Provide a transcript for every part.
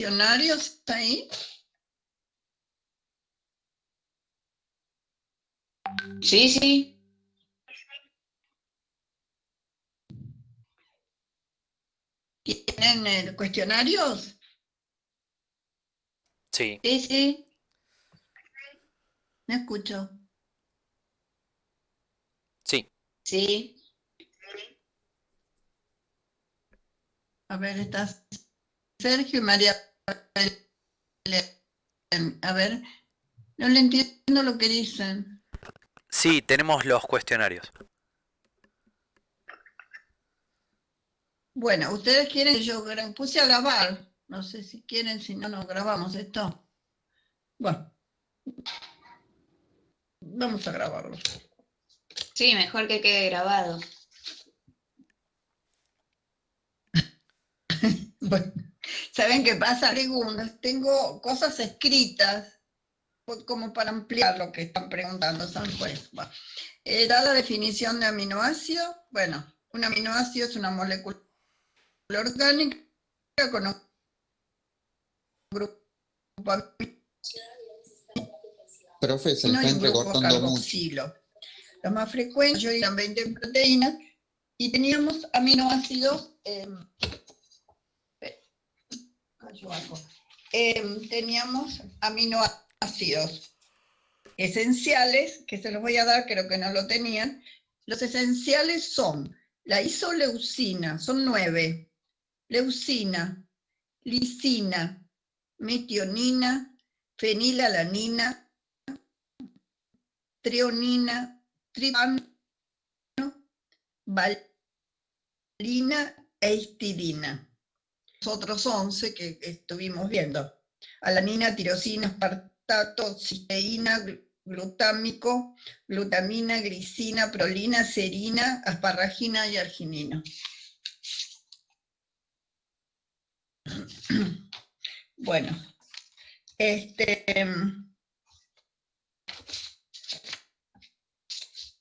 cuestionarios ahí? Sí, sí. ¿Tienen cuestionarios? Sí. Sí, sí. No escucho. Sí. Sí. A ver, estás Sergio y María. A ver, no le entiendo lo que dicen. Sí, tenemos los cuestionarios. Bueno, ustedes quieren que yo puse a grabar. No sé si quieren, si no, no grabamos esto. Bueno, vamos a grabarlo. Sí, mejor que quede grabado. Bueno, ¿saben qué pasa? Tengo cosas escritas como para ampliar lo que están preguntando. Pues, bueno. Da la definición de aminoácido. Bueno, un aminoácido es una molécula orgánica con un grupo Profe, se le está y un grupo entrecortando mucho. carboxilo. Los más frecuentes, yo eran 20 proteínas, y teníamos aminoácidos, teníamos aminoácidos esenciales, que se los voy a dar, creo que no lo tenían. Los esenciales son la isoleucina, son 9, leucina, lisina, metionina, fenilalanina, treonina, tripano, valina e histidina. Los otros 11 que estuvimos viendo: alanina, tirosina, aspartato, cisteína, glutámico, glutamina, glicina, prolina, serina, asparragina y arginina. Bueno,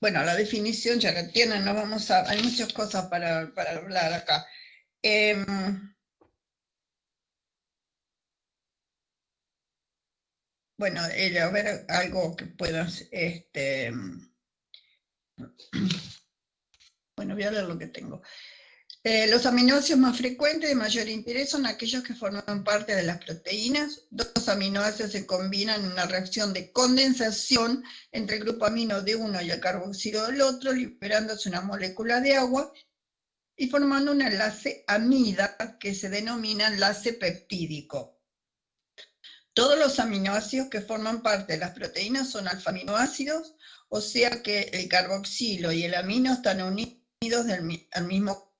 bueno, la definición ya la tienen, no vamos a, hay muchas cosas para hablar acá. Bueno, a ver, algo que puedas, bueno, voy a leer lo que tengo. Los aminoácidos más frecuentes de mayor interés son aquellos que forman parte de las proteínas. Dos aminoácidos se combinan en una reacción de condensación entre el grupo amino de uno y el carboxilo del otro, liberándose una molécula de agua y formando un enlace amida que se denomina enlace peptídico. Todos los aminoácidos que forman parte de las proteínas son alfa-aminoácidos, o sea que el carboxilo y el amino están unidos al mismo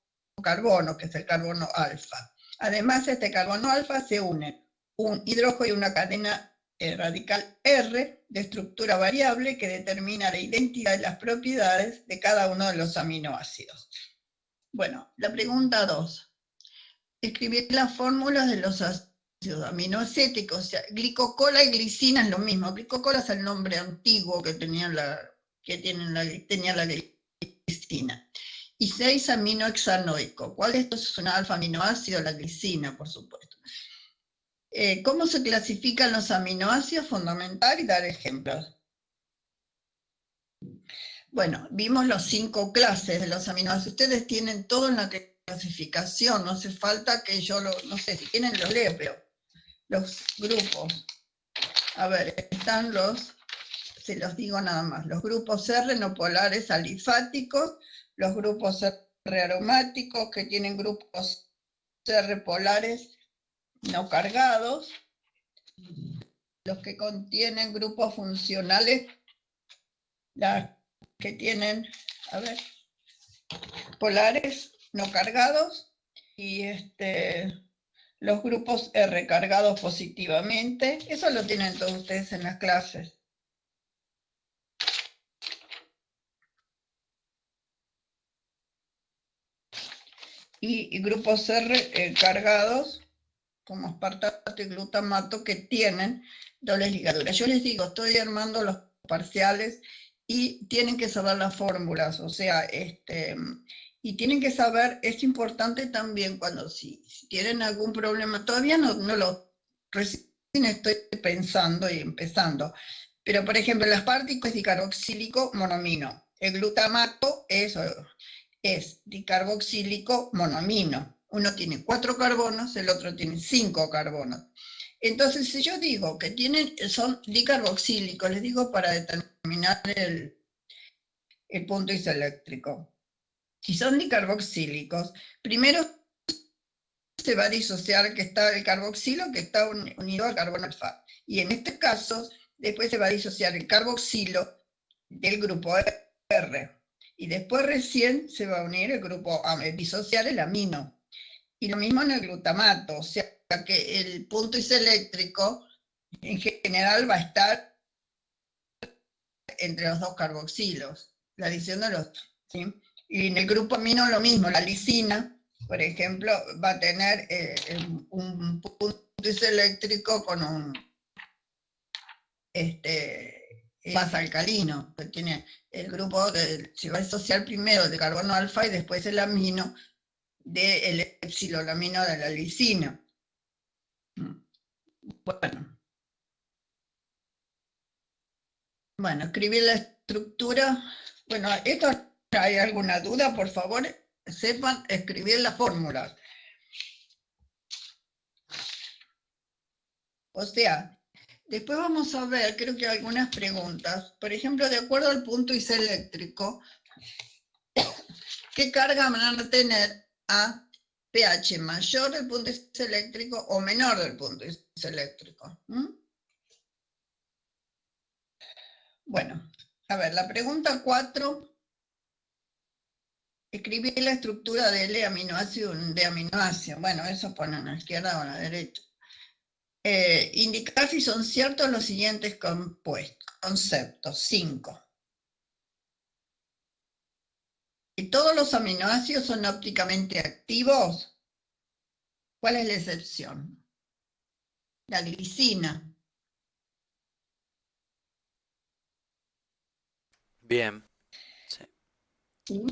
carbono, que es el carbono alfa. Además, este carbono alfa se une un hidrógeno y una cadena radical R de estructura variable que determina la identidad y las propiedades de cada uno de los aminoácidos. Bueno, la pregunta 2. Escribir las fórmulas de los ácidos aminoacéticos. O sea, glicocola y glicina es lo mismo. Glicocola es el nombre antiguo que tenía la glicina. Y 6-aminohexanoico. ¿Cuál de estos es un alfa-aminoácido? La glicina, por supuesto. ¿Cómo se clasifican los aminoácidos? Fundamental y dar ejemplos. Bueno, vimos los 5 clases de los aminoácidos. Ustedes tienen todo en la clasificación, no hace falta que yo no sé, si quieren los leo, pero los grupos. A ver, están se los digo nada más, los grupos R no polares alifáticos, los grupos R aromáticos que tienen grupos R polares no cargados, los que contienen grupos funcionales, las que tienen, a ver, polares no cargados, y los grupos R cargados positivamente. Eso lo tienen todos ustedes en las clases. Y grupos R cargados, como aspartato y glutamato, que tienen dobles ligaduras. Yo les digo, estoy armando los parciales y tienen que saber las fórmulas, o sea, y tienen que saber, es importante también cuando si tienen algún problema, todavía no lo recién estoy pensando y empezando. Pero, por ejemplo, el aspartico es dicarboxílico monoamino. El glutamato es dicarboxílico monoamino. Uno tiene 4 carbonos, el otro tiene 5 carbonos. Entonces, si yo digo que son dicarboxílicos, les digo para determinar el punto isoeléctrico. Si son dicarboxílicos, primero se va a disociar que está el carboxilo que está unido al carbono alfa. Y en este caso, después se va a disociar el carboxilo del grupo R. Y después recién se va a unir el grupo, disociar el amino. Y lo mismo en el glutamato, o sea que el punto isoeléctrico en general va a estar entre los dos carboxilos, la adición de los, ¿sí? Y en el grupo amino lo mismo, la lisina, por ejemplo, va a tener un punto isoeléctrico con un más alcalino, que tiene el grupo, se va a asociar primero de carbono alfa y después el amino del epsilolamino de la lisina. Bueno, escribir la estructura. Bueno, esto, ¿hay alguna duda? Por favor, sepan escribir las fórmulas. O sea, después vamos a ver, creo que algunas preguntas. Por ejemplo, de acuerdo al punto isoeléctrico, ¿qué carga van a tener a pH mayor del punto isoeléctrico o menor del punto isoeléctrico? Bueno, a ver, la pregunta 4. Escribir la estructura de L aminoácido de aminoácido. Bueno, eso ponen a la izquierda o a la derecha. Indicar si son ciertos los siguientes conceptos. 5. ¿Y todos los aminoácidos son ópticamente activos? ¿Cuál es la excepción? La glicina. Bien. Sí. ¿Sí?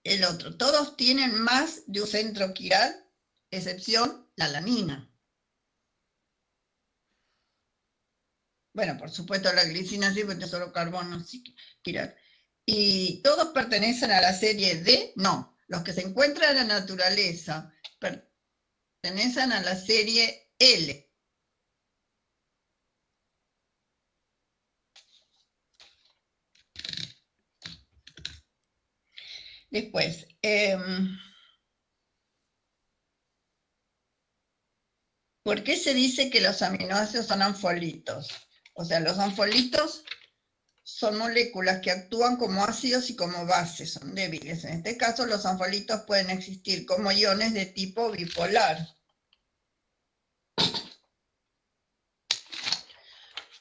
El otro. Todos tienen más de un centro quiral, excepción la alanina. Bueno, por supuesto la glicina sí, porque solo carbono quiral. ¿Y todos pertenecen a la serie D? No. Los que se encuentran en la naturaleza pertenecen a la serie L. Después, ¿por qué se dice que los aminoácidos son anfolitos? O sea, los anfolitos son moléculas que actúan como ácidos y como bases, son débiles. En este caso, los anfolitos pueden existir como iones de tipo bipolar.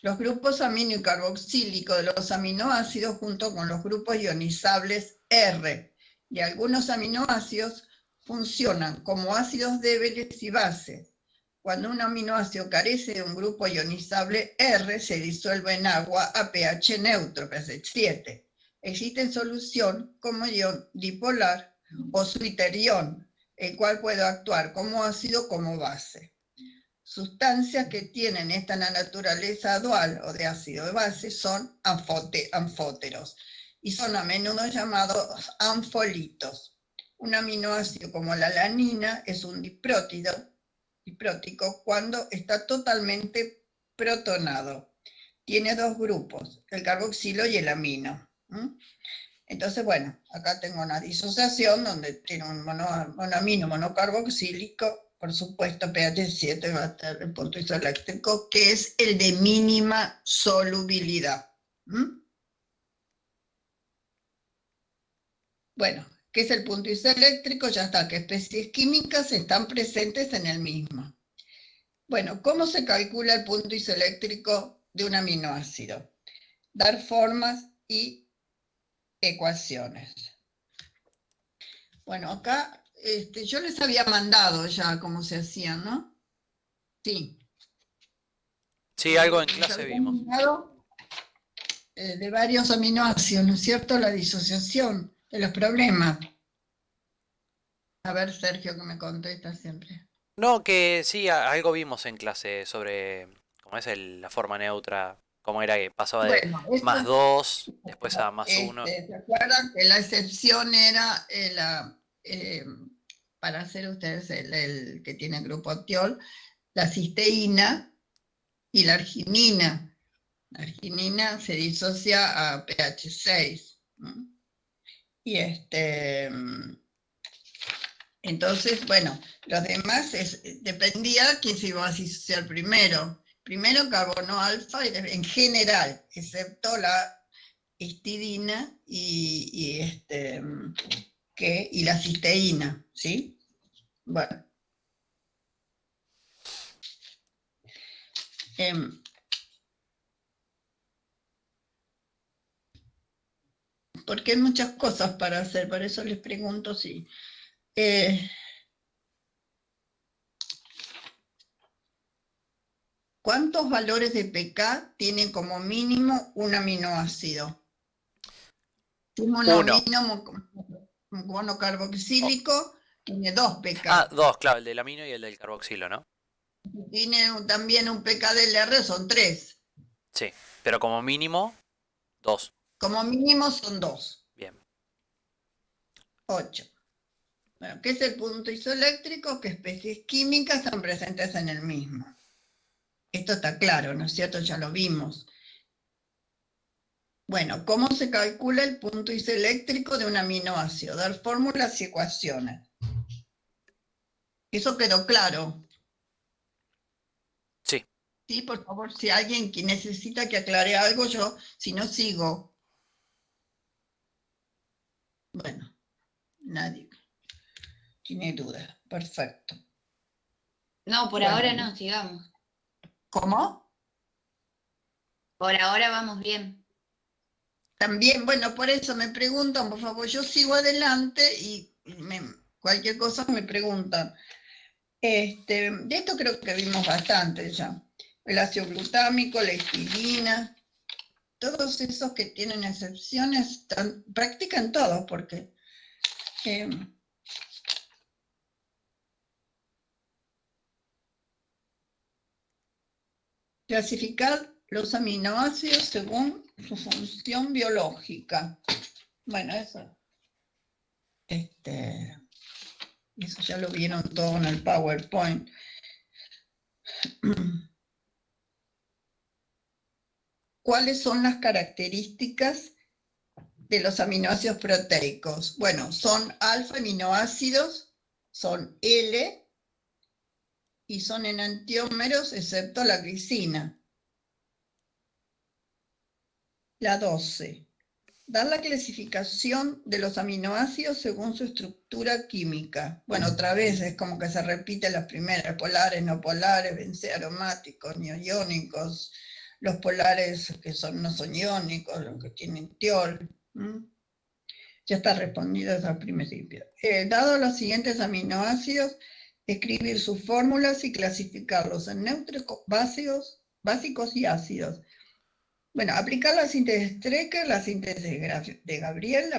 Los grupos amino y carboxílico de los aminoácidos junto con los grupos ionizables R y algunos aminoácidos funcionan como ácidos débiles y bases. Cuando un aminoácido carece de un grupo ionizable R, se disuelve en agua a pH neutro, pH 7. Existe en solución como ion dipolar o suiterión, el cual puede actuar como ácido o como base. Sustancias que tienen esta naturaleza dual o de ácido de base son anfóteros y son a menudo llamados anfolitos. Un aminoácido como la alanina es un diprótico cuando está totalmente protonado. Tiene 2 grupos, el carboxilo y el amino. Entonces, bueno, acá tengo una disociación donde tiene un monoamino monocarboxílico. Por supuesto, pH 7 va a estar el punto isoeléctrico, que es el de mínima solubilidad. Bueno, ¿qué es el punto isoeléctrico? Ya está, ¿qué especies químicas están presentes en el mismo? Bueno, ¿cómo se calcula el punto isoeléctrico de un aminoácido? Dar formas y ecuaciones. Bueno, acá yo les había mandado ya cómo se hacían, ¿no? Sí. Sí, algo en clase vimos. De varios aminoácidos, ¿no es cierto? La disociación de los problemas. A ver, Sergio, que me contesta siempre. No, que sí, algo vimos en clase sobre cómo es la forma neutra, cómo era que pasaba de Bueno, esto más 2 después a más 1. ¿se acuerdan que la excepción era para hacer ustedes el que tiene grupo tiol, la cisteína y la arginina? La arginina se disocia a pH 6. ¿No? Y entonces, bueno, los demás dependía quién se iba a disociar primero. Primero carbono alfa en general, excepto la histidina y la cisteína, ¿sí? Bueno, porque hay muchas cosas para hacer, por eso les pregunto si... ¿cuántos valores de pK tienen como mínimo un aminoácido? Un Uno. monomínimo monocarboxílico tiene 2 Ah, pK. 2, claro, el del amino y el del carboxilo, ¿no? Tiene también un pK del R, son 3. Sí, pero como mínimo, 2. Como mínimo son 2. Bien. 8. Bueno, ¿qué es el punto isoeléctrico? ¿Qué especies químicas están presentes en el mismo? Esto está claro, ¿no es cierto? Ya lo vimos. Bueno, ¿cómo se calcula el punto isoeléctrico de un aminoácido? Dar fórmulas y ecuaciones. ¿Eso quedó claro? Sí. Sí, por favor, si alguien que necesita que aclare algo, yo, si no sigo. Bueno, nadie tiene duda. Perfecto. No, por Bueno, ahora no, sigamos. ¿cómo? Por ahora vamos bien. También, bueno, por eso me preguntan, por favor, yo sigo adelante y cualquier cosa me preguntan. De esto creo que vimos bastante ya. El ácido glutámico, la histidina, todos esos que tienen excepciones, practican todos porque clasificar los aminoácidos según su función biológica. Bueno, eso ya lo vieron todo en el PowerPoint. ¿Cuáles son las características de los aminoácidos proteicos? Bueno, son alfa aminoácidos, son L y son enantiómeros excepto la glicina. La 12. Dar la clasificación de los aminoácidos según su estructura química. Bueno, otra vez es como que se repite las primeras, polares, no polares, benzearomáticos, neoiónicos, los polares que no son iónicos, los que tienen tiol. Ya está respondido al principio. Dado los siguientes aminoácidos, escribir sus fórmulas y clasificarlos en neutros, básicos y ácidos. Bueno, aplicar la síntesis Strecker, la síntesis de Gabriel, la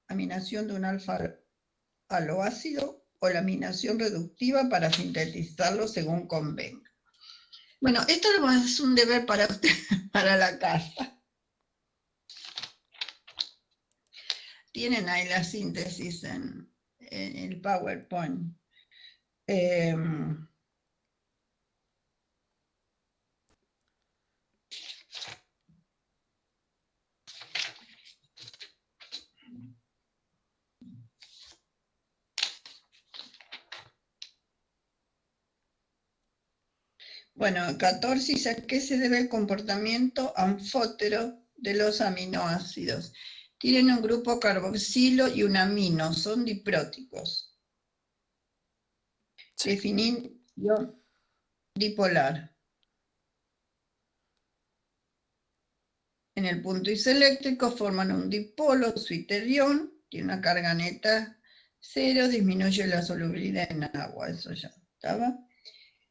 aminación de un alfa-aloácido o la aminación reductiva para sintetizarlo según convenga. Bueno, esto es un deber para usted, para la casa. Tienen ahí la síntesis en el PowerPoint. Bueno, 14 dice a qué se debe el comportamiento anfótero de los aminoácidos. Tienen un grupo carboxilo y un amino, son dipróticos. Sí. Definición dipolar. En el punto isoeléctrico forman un dipolo, su iterión, tiene una carga neta 0, disminuye la solubilidad en agua, eso ya estaba.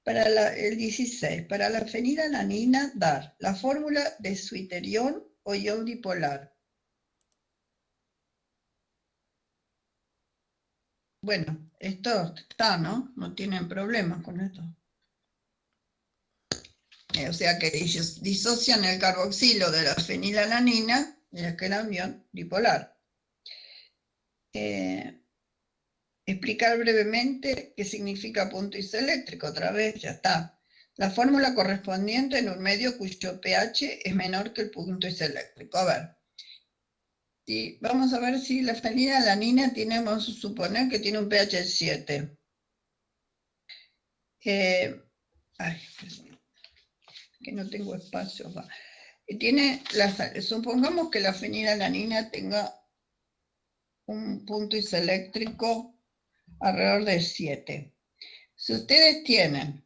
Para el 16, para la fenilalanina, dar la fórmula de su iterión o ion dipolar. Bueno, esto está, ¿no? No tienen problemas con esto. O sea que disocian el carboxilo de la fenilalanina, que es la unión dipolar. Explicar brevemente qué significa punto isoeléctrico, otra vez, ya está. La fórmula correspondiente en un medio cuyo pH es menor que el punto isoeléctrico. A ver, vamos a ver si la fenilalanina tiene, vamos a suponer que tiene un pH 7. Ay, que no tengo espacio. Supongamos que la fenilalanina tenga un punto isoeléctrico alrededor de 7. Si ustedes tienen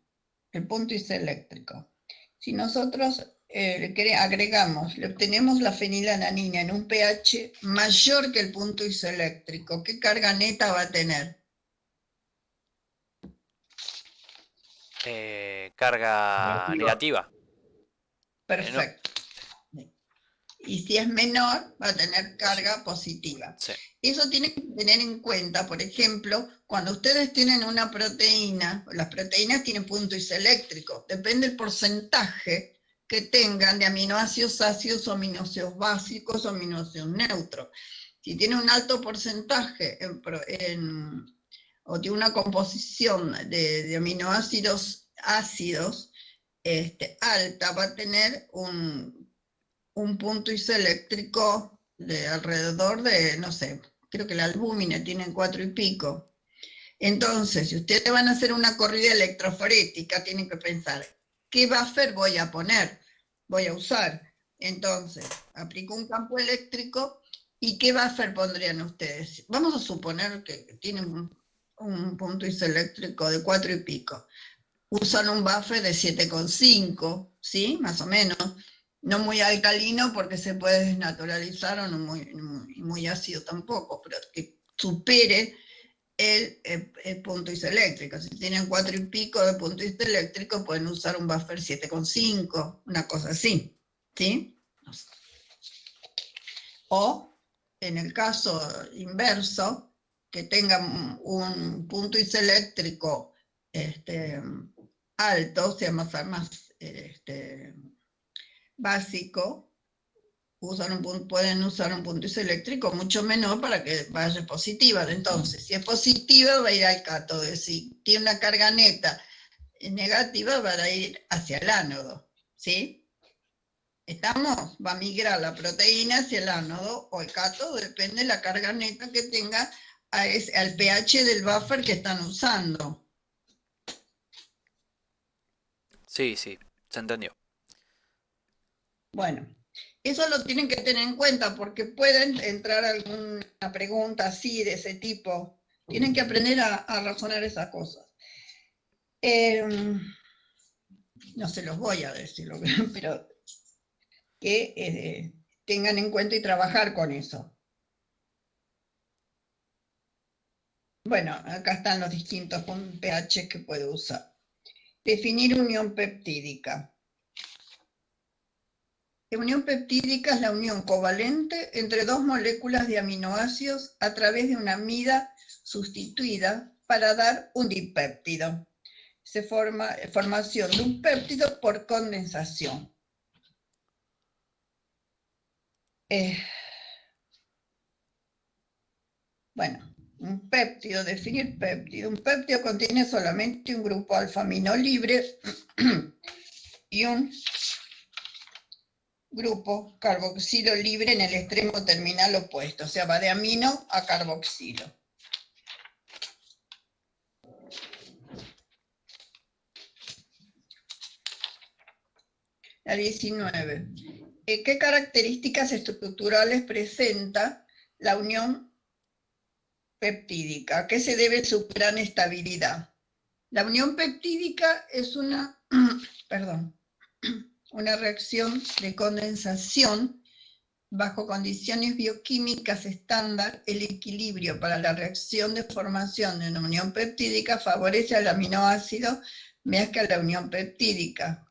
el punto isoeléctrico, si nosotros le obtenemos la fenilalanina en un pH mayor que el punto isoeléctrico, ¿qué carga neta va a tener? Carga negativa. Perfecto. Y si es menor, va a tener carga positiva. Sí. Eso tienen que tener en cuenta, por ejemplo, cuando ustedes tienen una proteína, las proteínas tienen punto isoeléctrico, depende del porcentaje que tengan de aminoácidos ácidos o aminoácidos básicos o aminoácidos neutros. Si tiene un alto porcentaje o tiene una composición de aminoácidos ácidos alta, va a tener un punto isoeléctrico de alrededor de, no sé, creo que la albúmina tiene 4 y pico. Entonces, si ustedes van a hacer una corrida electroforética, tienen que pensar, ¿qué buffer voy a poner? Voy a usar. Entonces, aplico un campo eléctrico, ¿y qué buffer pondrían ustedes? Vamos a suponer que tienen un punto isoeléctrico de 4 y pico. Usan un buffer de 7,5, ¿sí? Más o menos. No muy alcalino porque se puede desnaturalizar, o no muy ácido tampoco, pero que supere el punto isoeléctrico. Si tienen 4 y pico de punto isoeléctrico, pueden usar un buffer 7,5, una cosa así, ¿sí? O, en el caso inverso, que tengan un punto isoeléctrico alto, o sea, más básico, pueden usar un punto isoeléctrico mucho menor para que vaya positiva. Entonces, si es positiva, va a ir al cátodo. Si tiene una carga neta negativa, va a ir hacia el ánodo, ¿sí? ¿Estamos? Va a migrar la proteína hacia el ánodo o el cátodo, depende de la carga neta que tenga al pH del buffer que están usando. Sí, se entendió. Bueno, eso lo tienen que tener en cuenta porque pueden entrar alguna pregunta así, de ese tipo. Tienen que aprender a razonar esas cosas. No se los voy a decir, pero que tengan en cuenta y trabajar con eso. Bueno, acá están los distintos pH que puede usar. Definir unión peptídica. La unión peptídica es la unión covalente entre dos moléculas de aminoácidos a través de una amida sustituida para dar un dipéptido. Se forma formación de un péptido por condensación. Bueno, un péptido, definir péptido. Un péptido contiene solamente un grupo alfa-amino libre y un grupo carboxilo libre en el extremo terminal opuesto, o sea, va de amino a carboxilo. La 19. ¿Qué características estructurales presenta la unión peptídica? ¿A qué se debe su gran estabilidad? La unión peptídica es una reacción de condensación bajo condiciones bioquímicas estándar. El equilibrio para la reacción de formación de una unión peptídica favorece al aminoácido más que a la unión peptídica.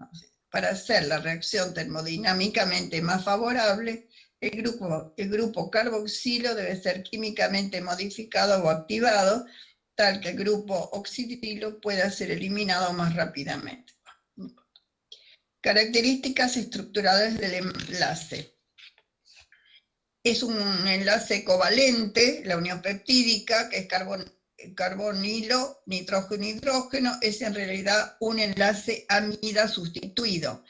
Para hacer la reacción termodinámicamente más favorable, el grupo carboxilo debe ser químicamente modificado o activado tal que el grupo oxidrilo pueda ser eliminado más rápidamente. Características estructurales del enlace. Es un enlace covalente, la unión peptídica, que es carbonilo, nitrógeno, hidrógeno, es en realidad un enlace amida sustituido.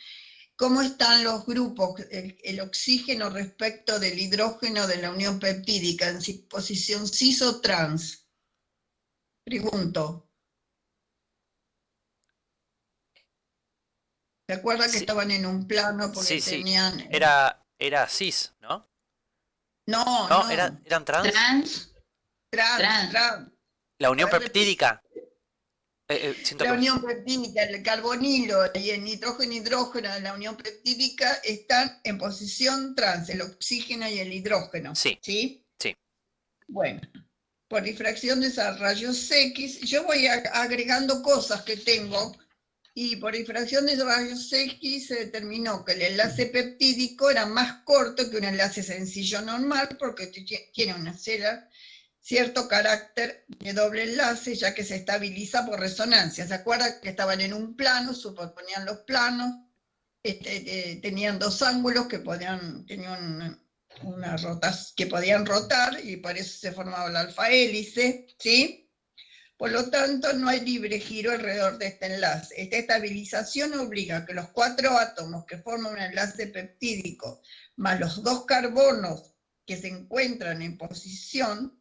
¿Cómo están los grupos, el oxígeno respecto del hidrógeno de la unión peptídica, en posición cis o trans? Pregunto. ¿Se acuerdan que Sí, estaban en un plano porque sí. tenían... Era cis, ¿no? No, No, no. eran trans. Trans. Trans. La unión ¿Podés repetir? peptídica. Siento La que unión peptídica, el carbonilo y el nitrógeno-hidrógeno de la unión peptídica están en posición trans, el oxígeno y el hidrógeno. sí, ¿Sí? sí. Bueno, por difracción de esos rayos X, yo voy agregando cosas que tengo, y por difracción de rayos X se determinó que el enlace peptídico era más corto que un enlace sencillo normal, porque tiene una cierto carácter de doble enlace, ya que se estabiliza por resonancia. ¿Se acuerdan que estaban en un plano, superponían los planos, tenían dos ángulos que tenían que podían rotar, y por eso se formaba la alfa hélice, ¿sí? Por lo tanto, no hay libre giro alrededor de este enlace. Esta estabilización obliga a que los 4 átomos que forman un enlace peptídico, más los 2 carbonos que se encuentran en posición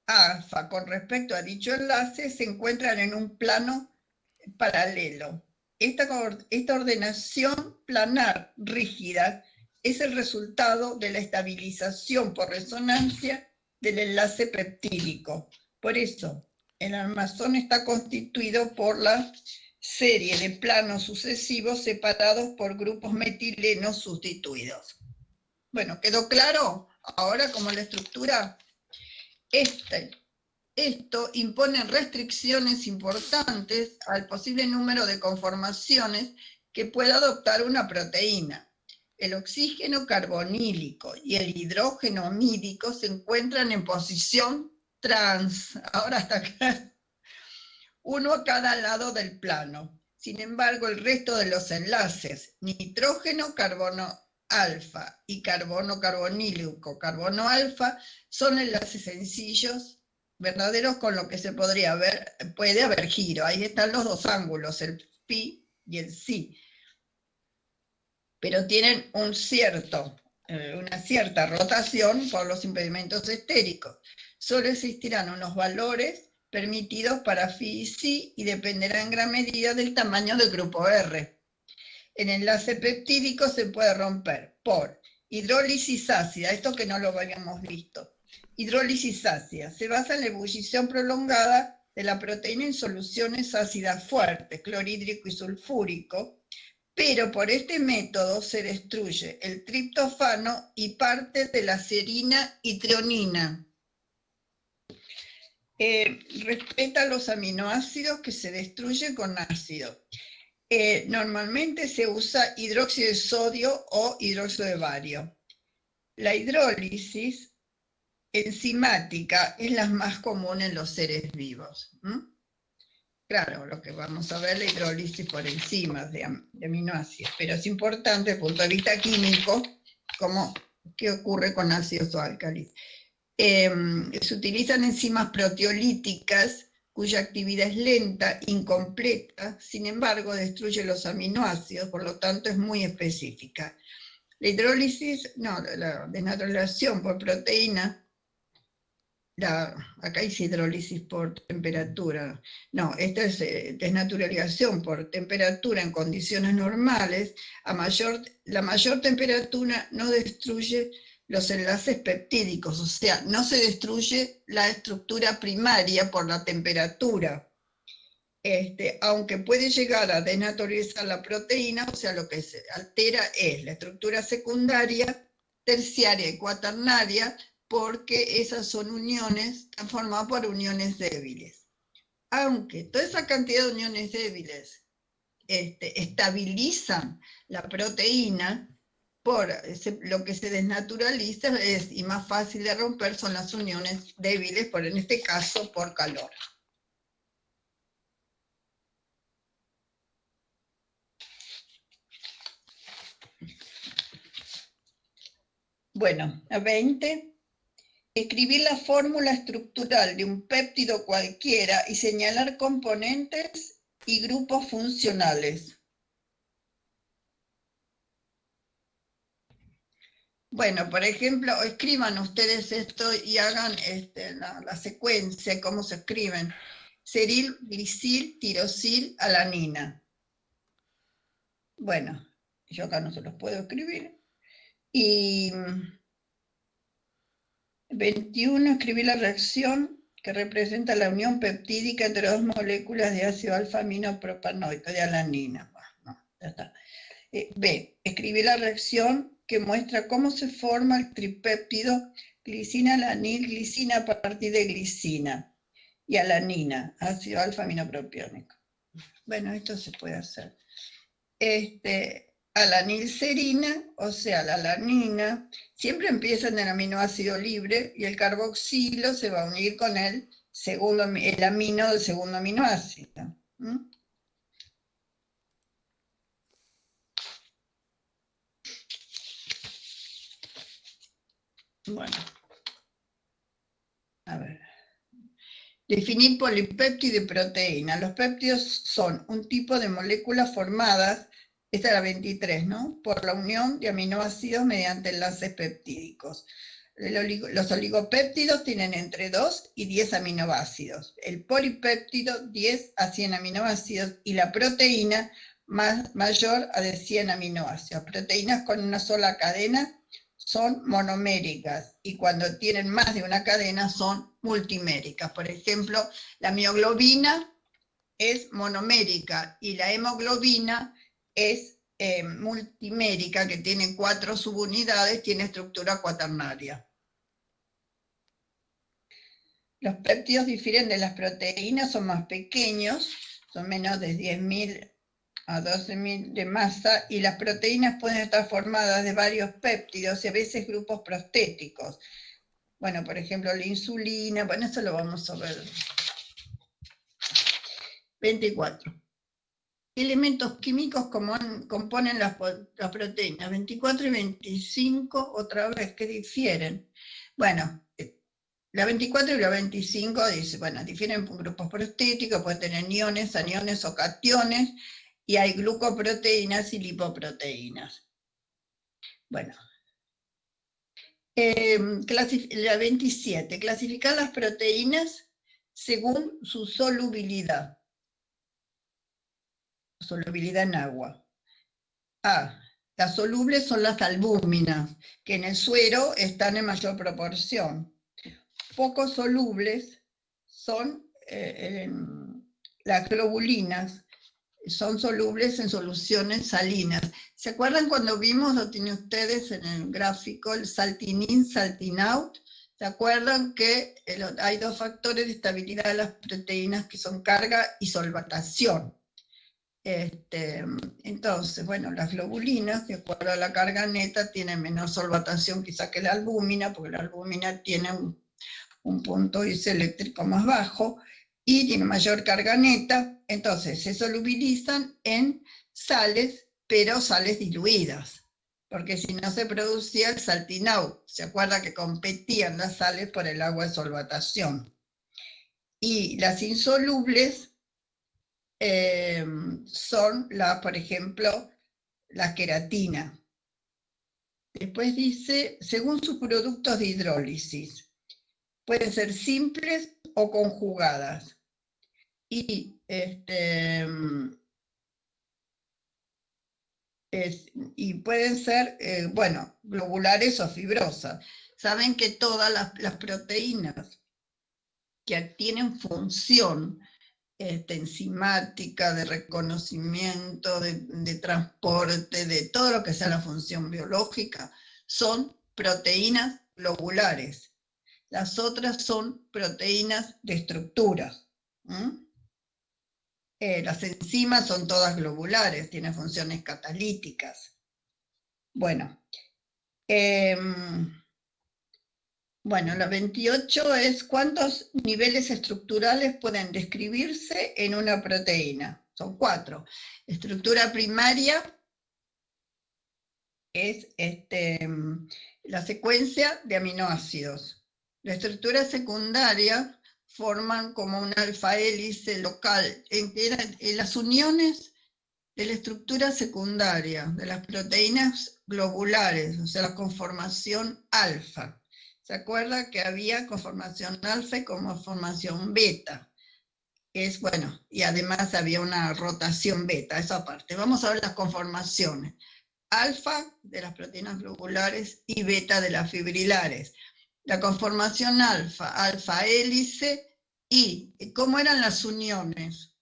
alfa con respecto a dicho enlace, se encuentran en un plano paralelo. Esta ordenación planar rígida es el resultado de la estabilización por resonancia del enlace peptídico. Por eso, el armazón está constituido por la serie de planos sucesivos separados por grupos metilenos sustituidos. Bueno, ¿quedó claro? Ahora, como la estructura, esto impone restricciones importantes al posible número de conformaciones que pueda adoptar una proteína. El oxígeno carbonílico y el hidrógeno amídico se encuentran en posición trans. Ahora está claro. Uno a cada lado del plano. Sin embargo, el resto de los enlaces, nitrógeno, carbono alfa y carbono carbonílico, carbono alfa, son enlaces sencillos, verdaderos, con lo que se puede haber giro. Ahí están los dos ángulos, el pi y el psi. Pero tienen una cierta rotación por los impedimentos estéricos. Solo existirán unos valores permitidos para phi y psi y dependerá en gran medida del tamaño del grupo R. El enlace peptídico se puede romper por hidrólisis ácida, esto que no lo habíamos visto. Hidrólisis ácida se basa en la ebullición prolongada de la proteína en soluciones ácidas fuertes, clorhídrico y sulfúrico, pero por este método se destruye el triptofano y parte de la serina y treonina. Respeta los aminoácidos que se destruyen con ácido. Normalmente se usa hidróxido de sodio o hidróxido de bario. La hidrólisis enzimática es la más común en los seres vivos. Claro, lo que vamos a ver, la hidrólisis por enzimas de aminoácidos, pero es importante desde el punto de vista químico, qué ocurre con ácidos o álcalis. Se utilizan enzimas proteolíticas cuya actividad es lenta, incompleta, sin embargo destruye los aminoácidos, por lo tanto es muy específica. La hidrólisis, la desnaturalización por proteína, acá dice hidrólisis por temperatura, esta es desnaturalización por temperatura en condiciones normales. La mayor temperatura no destruye los enlaces peptídicos, o sea, no se destruye la estructura primaria por la temperatura, aunque puede llegar a desnaturalizar la proteína, o sea, lo que se altera es la estructura secundaria, terciaria y cuaternaria, porque esas son uniones, están formadas por uniones débiles. Aunque toda esa cantidad de uniones débiles estabilizan la proteína, lo que se desnaturaliza y más fácil de romper son las uniones débiles, en este caso por calor. Bueno, a 20. Escribir la fórmula estructural de un péptido cualquiera y señalar componentes y grupos funcionales. Bueno, por ejemplo, escriban ustedes esto y hagan la secuencia, cómo se escriben. Seril, glisil, tirosil, alanina. Bueno, yo acá no se los puedo escribir. Y 21, escribir la reacción que representa la unión peptídica entre dos moléculas de ácido alfa-aminopropanoico, de alanina. Bueno, no, ya está. B, escribir la reacción que muestra cómo se forma el tripéptido glicina-alanil-glicina a partir de glicina y alanina, ácido alfa-aminopropiónico. Bueno, esto se puede hacer. Alanilserina, o sea, la alanina, siempre empieza en el aminoácido libre y el carboxilo se va a unir con el amino del segundo aminoácido. Bueno, a ver. Definir polipéptido y proteína. Los péptidos son un tipo de moléculas formadas, esta es la 23, ¿no?, por la unión de aminoácidos mediante enlaces peptídicos. Los oligopéptidos tienen entre 2 y 10 aminoácidos. El polipéptido, 10 a 100 aminoácidos, y la proteína, mayor a de 100 aminoácidos. Proteínas con una sola cadena son monoméricas, y cuando tienen más de una cadena son multiméricas. Por ejemplo, la mioglobina es monomérica y la hemoglobina es multimérica, que tiene 4 subunidades, tiene estructura cuaternaria. Los péptidos difieren de las proteínas, son más pequeños, son menos de 10.000 a 12.000 de masa, y las proteínas pueden estar formadas de varios péptidos y a veces grupos prostéticos. Bueno, por ejemplo, la insulina, bueno, eso lo vamos a ver. 24. ¿Qué elementos químicos componen las proteínas? 24 y 25, otra vez, que difieren. Bueno, la 24 y la 25 dice, bueno, difieren por grupos prostéticos, pueden tener iones, aniones o cationes, y hay glucoproteínas y lipoproteínas. Bueno, la 27, clasificar las proteínas según su solubilidad. Solubilidad en agua. A, las solubles son las albúminas, que en el suero están en mayor proporción. Poco solubles son las globulinas, son solubles en soluciones salinas. ¿Se acuerdan cuando vimos, lo tienen ustedes en el gráfico, el saltin in, saltin out? ¿Se acuerdan que hay 2 factores de estabilidad de las proteínas que son carga y solvatación? Entonces, bueno, las globulinas, de acuerdo a la carga neta, tienen menor solvatación quizá que la albúmina, porque la albúmina tiene un punto isoeléctrico más bajo, y tiene mayor carga neta, entonces se solubilizan en sales, pero sales diluidas, porque si no se producía el saltin out. ¿Se acuerda que competían las sales por el agua de solvatación? Y las insolubles son, por ejemplo, la queratina. Después dice, según sus productos de hidrólisis, pueden ser simples o conjugadas. Y pueden ser, bueno, globulares o fibrosas. Saben que todas las proteínas que tienen función enzimática, de reconocimiento, de transporte, de todo lo que sea la función biológica, son proteínas globulares. Las otras son proteínas de estructura. Las enzimas son todas globulares, tienen funciones catalíticas. Bueno, Bueno, la 28 es cuántos niveles estructurales pueden describirse en una proteína. Son 4. Estructura primaria es la secuencia de aminoácidos. La estructura secundaria forman como una alfa hélice local. En las uniones de la estructura secundaria de las proteínas globulares, o sea, la conformación alfa. ¿Se acuerda que había conformación alfa y conformación beta? Es bueno, y además había una rotación beta, esa parte. Vamos a ver las conformaciones. Alfa de las proteínas globulares y beta de las fibrilares. La conformación alfa, alfa hélice, y ¿cómo eran las uniones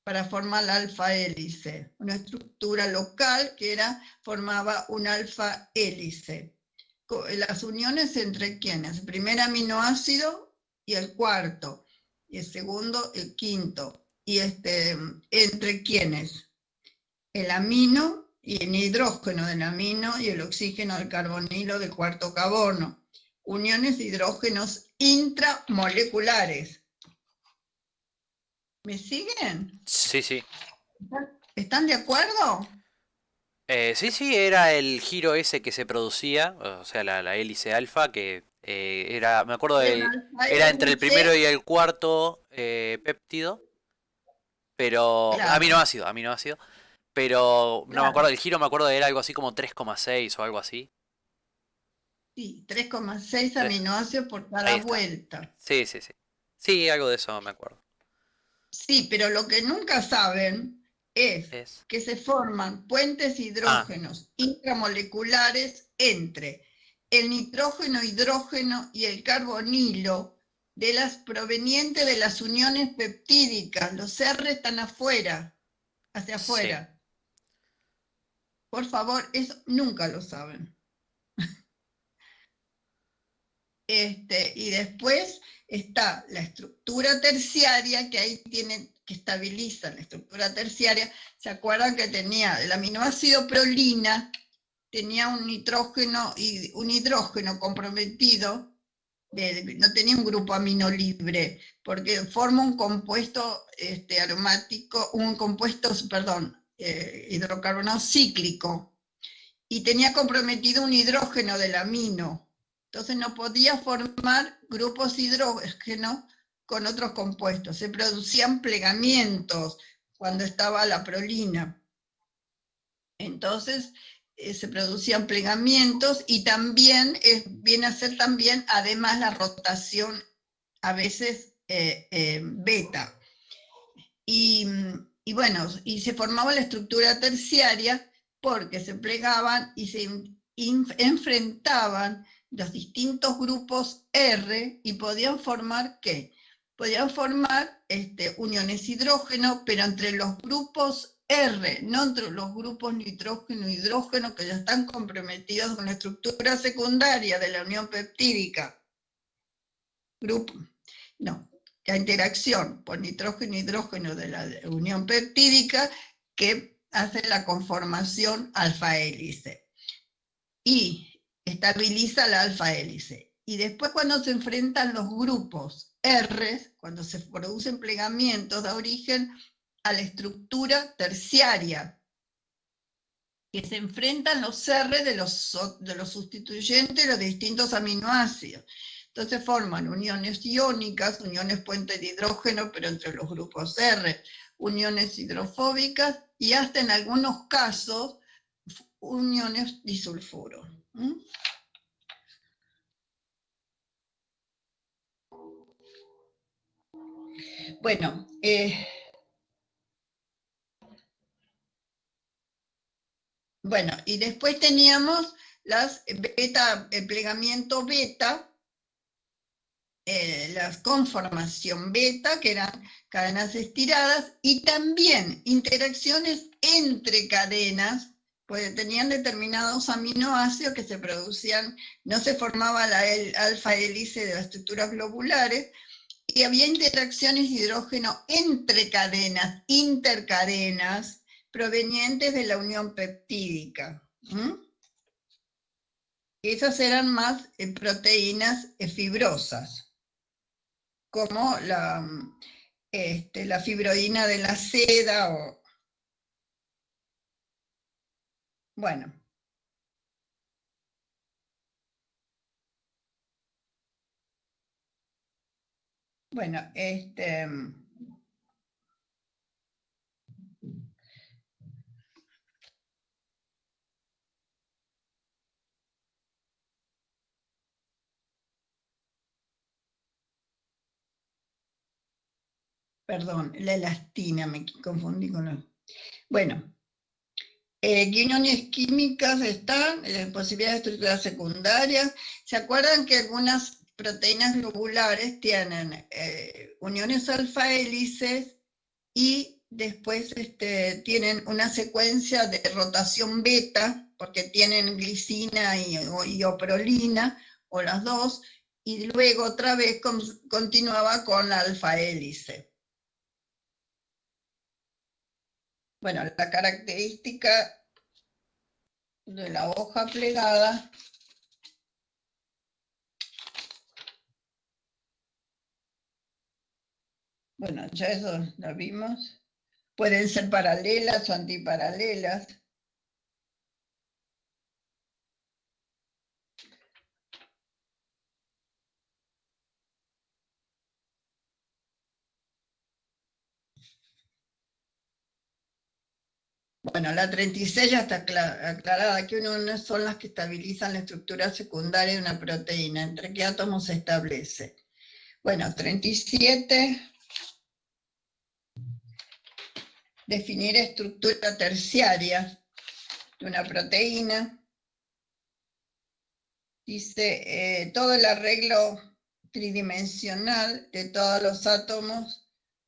para formar la alfa hélice? Una estructura local que formaba un alfa hélice. Las uniones entre quiénes, el primer aminoácido y el cuarto, y el segundo, el quinto, y entre quiénes, el amino y el hidrógeno del amino y el oxígeno del carbonilo del cuarto carbono, uniones de hidrógenos intramoleculares. ¿Me siguen? Sí. ¿Están de acuerdo? Sí, era el giro ese que se producía, o sea, la hélice alfa, que era, me acuerdo era entre el primero y el cuarto péptido, pero Claro. aminoácido, pero no me Claro. acuerdo, el giro me acuerdo era algo así como 3,6 o algo así. Sí, 3,6 aminoácidos por Ahí cada está. vuelta. Sí. Sí, algo de eso me acuerdo. Sí, pero lo que nunca saben es que se forman puentes hidrógenos intramoleculares entre el nitrógeno, hidrógeno y el carbonilo de las provenientes de las uniones peptídicas. Los R están afuera, hacia afuera. Sí. Por favor, eso nunca lo saben. Y después está la estructura terciaria, que ahí tienen que estabilizar la estructura terciaria. ¿Se acuerdan que tenía el aminoácido prolina? Tenía un nitrógeno y un hidrógeno comprometido, no tenía un grupo amino libre, porque forma un compuesto aromático, un compuesto, hidrocarbonato cíclico, y tenía comprometido un hidrógeno del amino. Entonces no podía formar grupos hidrógeno con otros compuestos. Se producían plegamientos cuando estaba la prolina. Entonces se producían plegamientos y también viene a ser también, además, la rotación, a veces beta. Y bueno, y se formaba la estructura terciaria porque se plegaban y se enfrentaban los distintos grupos R y podían formar ¿qué? Podían formar uniones hidrógeno, pero entre los grupos R, no entre los grupos nitrógeno y hidrógeno que ya están comprometidos con la estructura secundaria de la unión peptídica. La interacción por nitrógeno e hidrógeno de la unión peptídica que hace la conformación alfa hélice y estabiliza la alfa hélice. Y después cuando se enfrentan los grupos R, cuando se producen plegamientos, da origen a la estructura terciaria, que se enfrentan los R de los sustituyentes de los distintos aminoácidos. Entonces forman uniones iónicas, uniones puente de hidrógeno, pero entre los grupos R, uniones hidrofóbicas y hasta en algunos casos uniones disulfuro. Bueno, y después teníamos el plegamiento beta, la conformación beta, que eran cadenas estiradas, y también interacciones entre cadenas, pues tenían determinados aminoácidos que se producían, no se formaba la alfa hélice de las estructuras globulares, y había interacciones de hidrógeno entre cadenas, intercadenas, provenientes de la unión peptídica. Esas eran más proteínas fibrosas, como la fibroína de la seda o... Bueno. Bueno, perdón, la elastina, me confundí con la... Bueno, uniones químicas están, posibilidades de estructuras secundarias. ¿Se acuerdan que algunas proteínas globulares tienen uniones alfa hélices y después tienen una secuencia de rotación beta, porque tienen glicina y oprolina, o las dos, y luego otra vez continuaba con la alfa hélice. Bueno, la característica de la hoja plegada bueno, ya eso lo vimos. Pueden ser paralelas o antiparalelas. Bueno, la 36 ya está aclarada, que uno son las que estabilizan la estructura secundaria de una proteína. ¿Entre qué átomos se establece? Bueno, 37, definir estructura terciaria de una proteína. Dice, todo el arreglo tridimensional de todos los átomos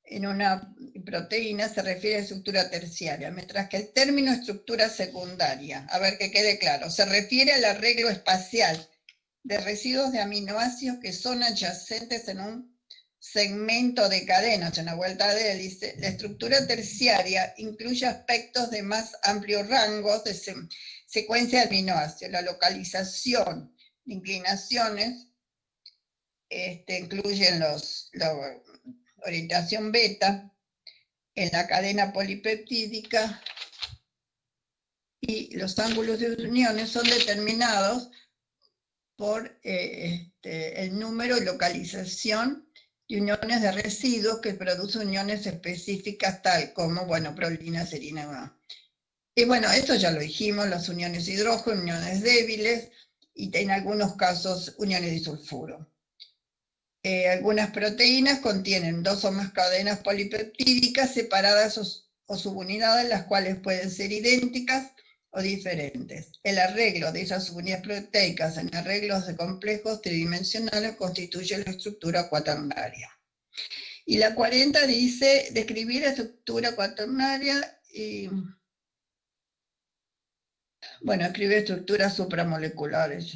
en una proteína se refiere a estructura terciaria, mientras que el término estructura secundaria, a ver que quede claro, se refiere al arreglo espacial de residuos de aminoácidos que son adyacentes en un segmento de cadenas, en la vuelta de hélice. La estructura terciaria incluye aspectos de más amplio rango de secuencia de aminoácidos, la localización de inclinaciones, incluyen la orientación beta en la cadena polipeptídica, y los ángulos de uniones son determinados por el número y localización de uniones de residuos que producen uniones específicas tal como, bueno, prolina, serina. Y bueno, esto ya lo dijimos, las uniones hidrógeno, uniones débiles, y en algunos casos uniones disulfuro. Algunas proteínas contienen dos o más cadenas polipeptídicas separadas o subunidades, las cuales pueden ser idénticas o diferentes. El arreglo de esas subunidades proteicas en arreglos de complejos tridimensionales constituye la estructura cuaternaria. Y la 40 dice describir la estructura cuaternaria y, bueno, escribe estructuras supramoleculares.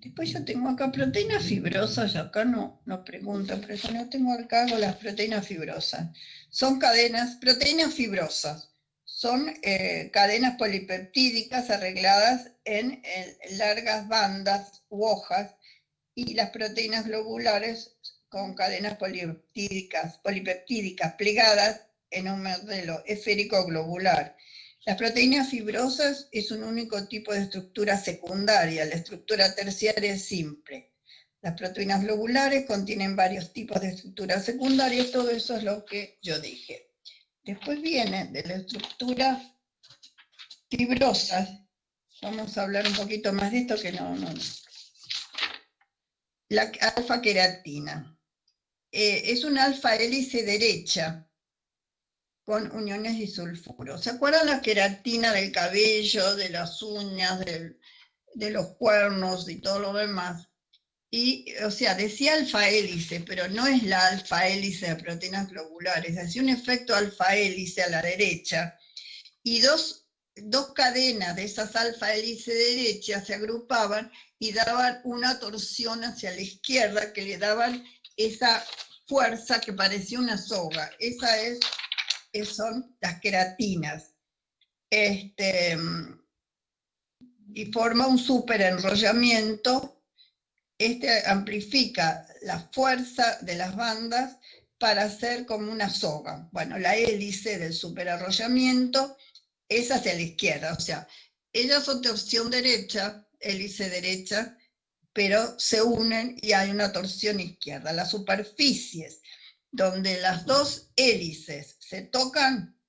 Después yo tengo acá proteínas fibrosas, acá no preguntan, pero yo no tengo acá las proteínas fibrosas. Son proteínas fibrosas, son cadenas polipeptídicas arregladas en largas bandas u hojas, y las proteínas globulares con cadenas polipeptídicas plegadas en un modelo esférico globular. Las proteínas fibrosas es un único tipo de estructura secundaria, la estructura terciaria es simple. Las proteínas globulares contienen varios tipos de estructuras secundarias, todo eso es lo que yo dije. Después viene de la estructura fibrosa, vamos a hablar un poquito más de esto que no. La alfa-queratina. Es una alfa hélice derecha con uniones disulfuro. ¿Se acuerdan la queratina del cabello, de las uñas, de los cuernos y todo lo demás? Y, o sea, decía alfa hélice, pero no es la alfa hélice de proteínas globulares, hacía un efecto alfa hélice a la derecha, y dos cadenas de esas alfa hélice derecha se agrupaban y daban una torsión hacia la izquierda que le daban esa fuerza que parecía una soga. Esa es son las queratinas. Y forma un superenrollamiento. Amplifica la fuerza de las bandas para hacer como una soga. Bueno, la hélice del superenrollamiento es hacia la izquierda, o sea, ellas son torsión derecha, hélice derecha, pero se unen y hay una torsión izquierda. Las superficies donde las dos hélices se tocan,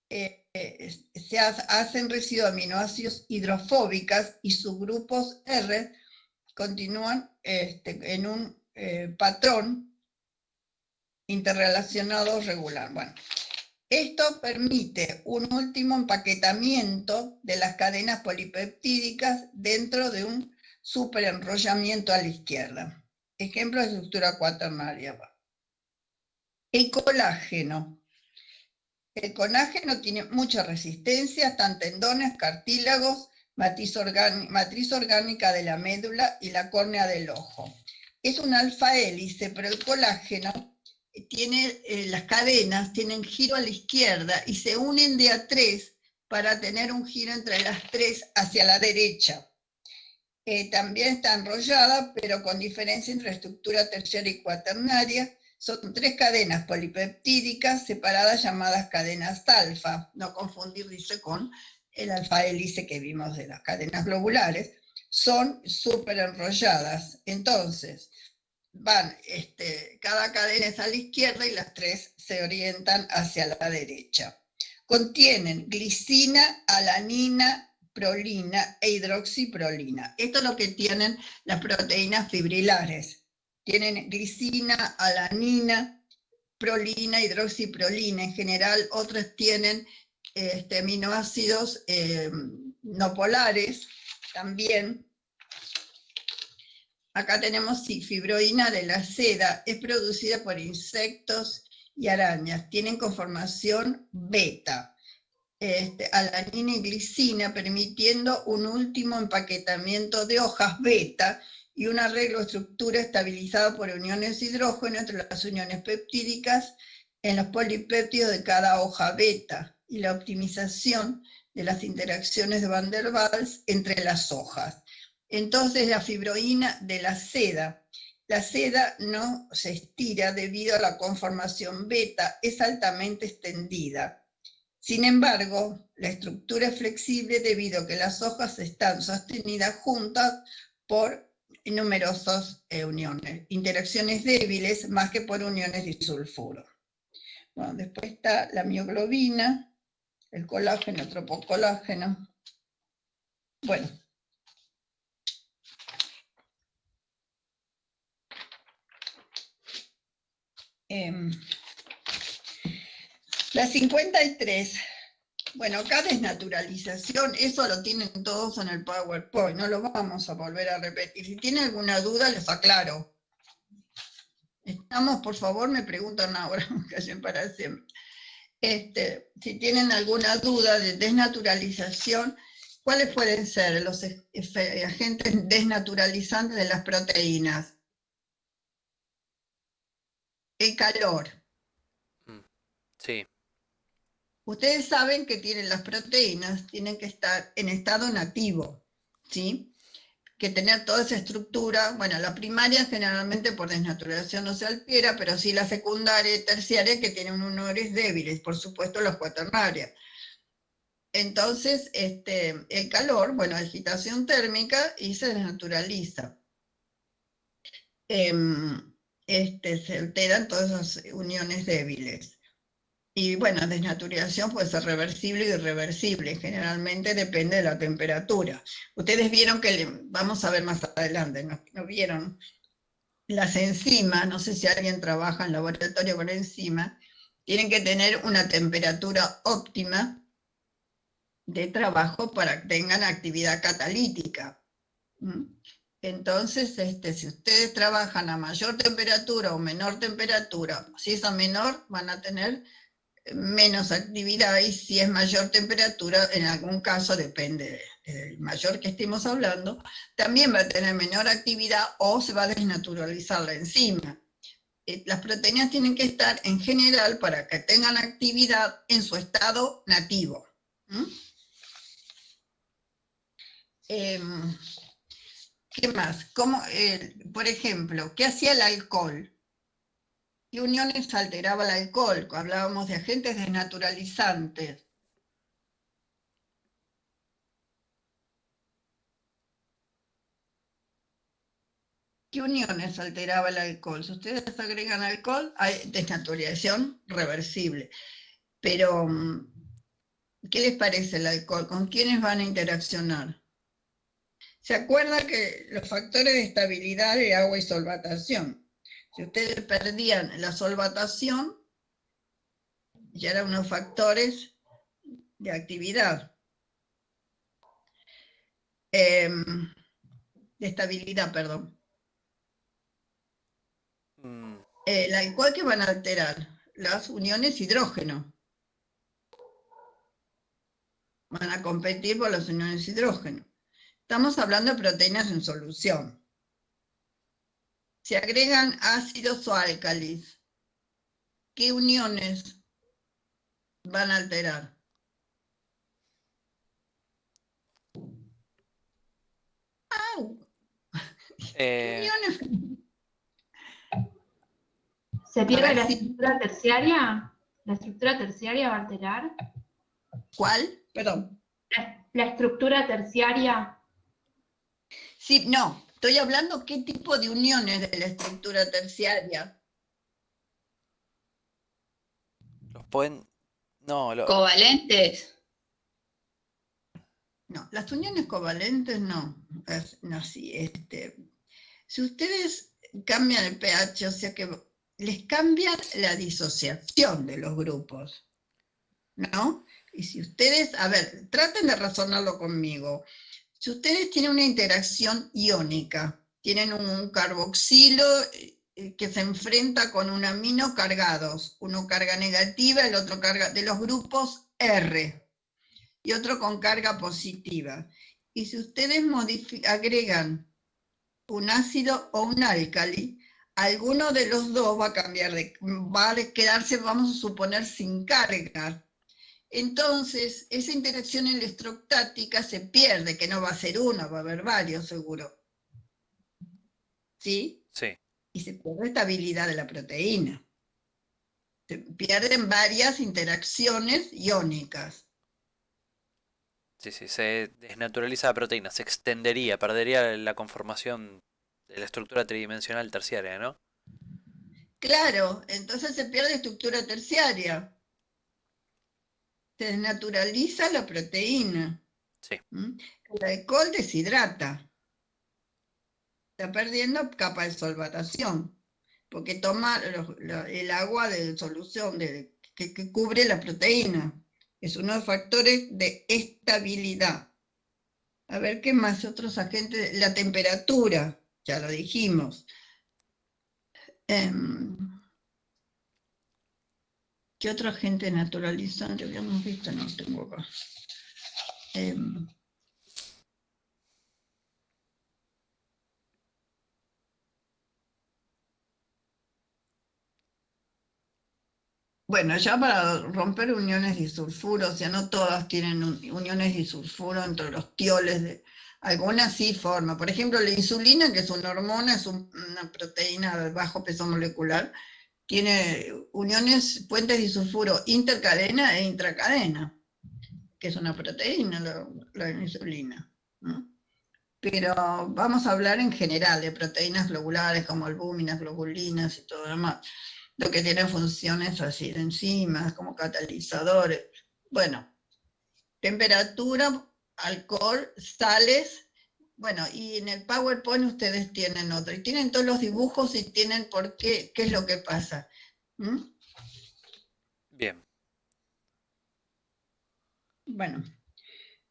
se hacen residuos aminoácidos hidrofóbicas y sus grupos R continúan en un patrón interrelacionado regular. Bueno, esto permite un último empaquetamiento de las cadenas polipeptídicas dentro de un superenrollamiento a la izquierda. Ejemplo de estructura cuaternaria. El colágeno. El colágeno tiene mucha resistencia, está en tendones, cartílagos, matriz orgánica de la médula y la córnea del ojo. Es un alfa hélice, pero el colágeno tiene, las cadenas tienen giro a la izquierda y se unen de a tres para tener un giro entre las tres hacia la derecha. También está enrollada, pero con diferencia entre estructura terciaria y cuaternaria. Son tres cadenas polipeptídicas separadas llamadas cadenas alfa, no confundir, dice, con el alfa hélice que vimos de las cadenas globulares. Son súper enrolladas. Entonces, van, cada cadena es a la izquierda y las tres se orientan hacia la derecha. Contienen glicina, alanina, prolina e hidroxiprolina. Esto es lo que tienen las proteínas fibrilares. Tienen glicina, alanina, prolina, hidroxiprolina. En general, otras tienen aminoácidos no polares también. Acá tenemos fibroína de la seda, es producida por insectos y arañas, tienen conformación beta. Alanina y glicina, permitiendo un último empaquetamiento de hojas beta y un arreglo de estructura estabilizado por uniones de hidrógeno entre las uniones peptídicas en los polipéptidos de cada hoja beta y la optimización de las interacciones de Van der Waals entre las hojas. Entonces, la fibroína de la seda no se estira debido a la conformación beta, es altamente extendida. Sin embargo, la estructura es flexible debido a que las hojas están sostenidas juntas por numerosas interacciones débiles más que por uniones disulfuro. Bueno, después está la mioglobina, el colágeno, el tropocolágeno. Bueno. La 53. Bueno, acá desnaturalización, eso lo tienen todos en el PowerPoint, no lo vamos a volver a repetir. Si tienen alguna duda, les aclaro. Estamos, por favor, me preguntan ahora, callen para siempre. Si tienen alguna duda de desnaturalización, ¿cuáles pueden ser los agentes desnaturalizantes de las proteínas? El calor. Sí. Ustedes saben que las proteínas tienen que estar en estado nativo, ¿sí? Que tener toda esa estructura, bueno, la primaria generalmente por desnaturalización no se altera, pero sí la secundaria y terciaria que tienen uniones débiles, por supuesto las cuaternarias. Entonces, el calor, bueno, agitación térmica y se desnaturaliza. Se alteran todas esas uniones débiles. Y bueno, desnaturalización puede ser reversible y irreversible, generalmente depende de la temperatura. Ustedes vieron que, vamos a ver más adelante, ¿no vieron? Las enzimas, no sé si alguien trabaja en laboratorio con enzimas, tienen que tener una temperatura óptima de trabajo para que tengan actividad catalítica. Entonces, si ustedes trabajan a mayor temperatura o menor temperatura, si es a menor, van a tener menos actividad, y si es mayor temperatura, en algún caso, depende del mayor que estemos hablando, también va a tener menor actividad o se va a desnaturalizar la enzima. las proteínas tienen que estar en general para que tengan actividad en su estado nativo. ¿Qué más? Por ejemplo, ¿qué hacía el alcohol? ¿Qué uniones alteraba el alcohol? Hablábamos de agentes desnaturalizantes. ¿Qué uniones alteraba el alcohol? Si ustedes agregan alcohol, hay desnaturalización reversible. Pero, ¿qué les parece el alcohol? ¿Con quiénes van a interaccionar? ¿Se acuerda que los factores de estabilidad de agua y solvatación? Si ustedes perdían la solvatación, ya eran unos factores de actividad. De estabilidad, perdón. El alcohol que van a alterar, las uniones hidrógeno. Van a competir por las uniones hidrógeno. Estamos hablando de proteínas en solución. Se agregan ácidos o álcalis. ¿Qué uniones van a alterar? ¿Qué uniones? ¿Se pierde la estructura terciaria? ¿La estructura terciaria va a alterar? ¿Cuál? Perdón. La estructura terciaria. Sí, no. Estoy hablando qué tipo de uniones de la estructura terciaria. Los pueden... No, Covalentes. No, las uniones covalentes no. No, sí, si ustedes cambian el pH, o sea que les cambian la disociación de los grupos, ¿no? Y si ustedes, a ver, traten de razonarlo conmigo. Si ustedes tienen una interacción iónica, tienen un carboxilo que se enfrenta con un amino cargados, uno carga negativa, el otro carga de los grupos R, y otro con carga positiva. Y si ustedes agregan un ácido o un álcali, alguno de los dos va a cambiar, va a quedarse, vamos a suponer, sin carga. Entonces, esa interacción electrostática se pierde, que no va a ser uno, va a haber varios seguro. ¿Sí? Sí. Y se pierde estabilidad de la proteína. Se pierden varias interacciones iónicas. Sí, se desnaturaliza la proteína, se extendería, perdería la conformación de la estructura tridimensional terciaria, ¿no? Claro, entonces se pierde estructura terciaria. Se desnaturaliza la proteína. Sí. El alcohol deshidrata. Está perdiendo capa de solvatación, porque toma el agua de solución que cubre la proteína. Es uno de los factores de estabilidad. A ver qué más otros agentes. La temperatura, ya lo dijimos. ¿Qué otro agente naturalizante habíamos visto? No tengo acá. Bueno, ya para romper uniones disulfuro, o sea, no todas tienen uniones disulfuro entre los tioles, algunas sí forman. Por ejemplo, la insulina, que es una hormona, es una proteína de bajo peso molecular, tiene uniones, puentes disulfuro intercadena e intracadena, que es una proteína, la insulina, ¿no? Pero vamos a hablar en general de proteínas globulares como albúminas, globulinas y todo lo demás, lo que tienen funciones así de enzimas, como catalizadores. Bueno, temperatura, alcohol, sales. Bueno, y en el PowerPoint ustedes tienen otro, y tienen todos los dibujos y tienen por qué es lo que pasa. Bien. Bueno,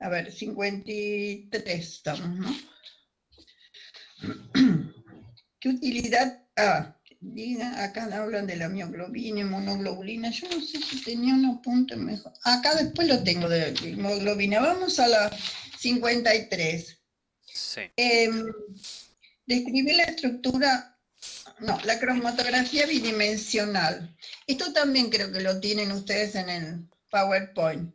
a ver, 53 estamos, ¿no? ¿Qué utilidad? Acá hablan de la mioglobina y monoglobulina. Yo no sé si tenía un apunte mejor. Acá después lo tengo de la hemoglobina. Vamos a la 53. Sí. Describir la estructura No, la cromatografía bidimensional. Esto también creo que lo tienen ustedes en el PowerPoint.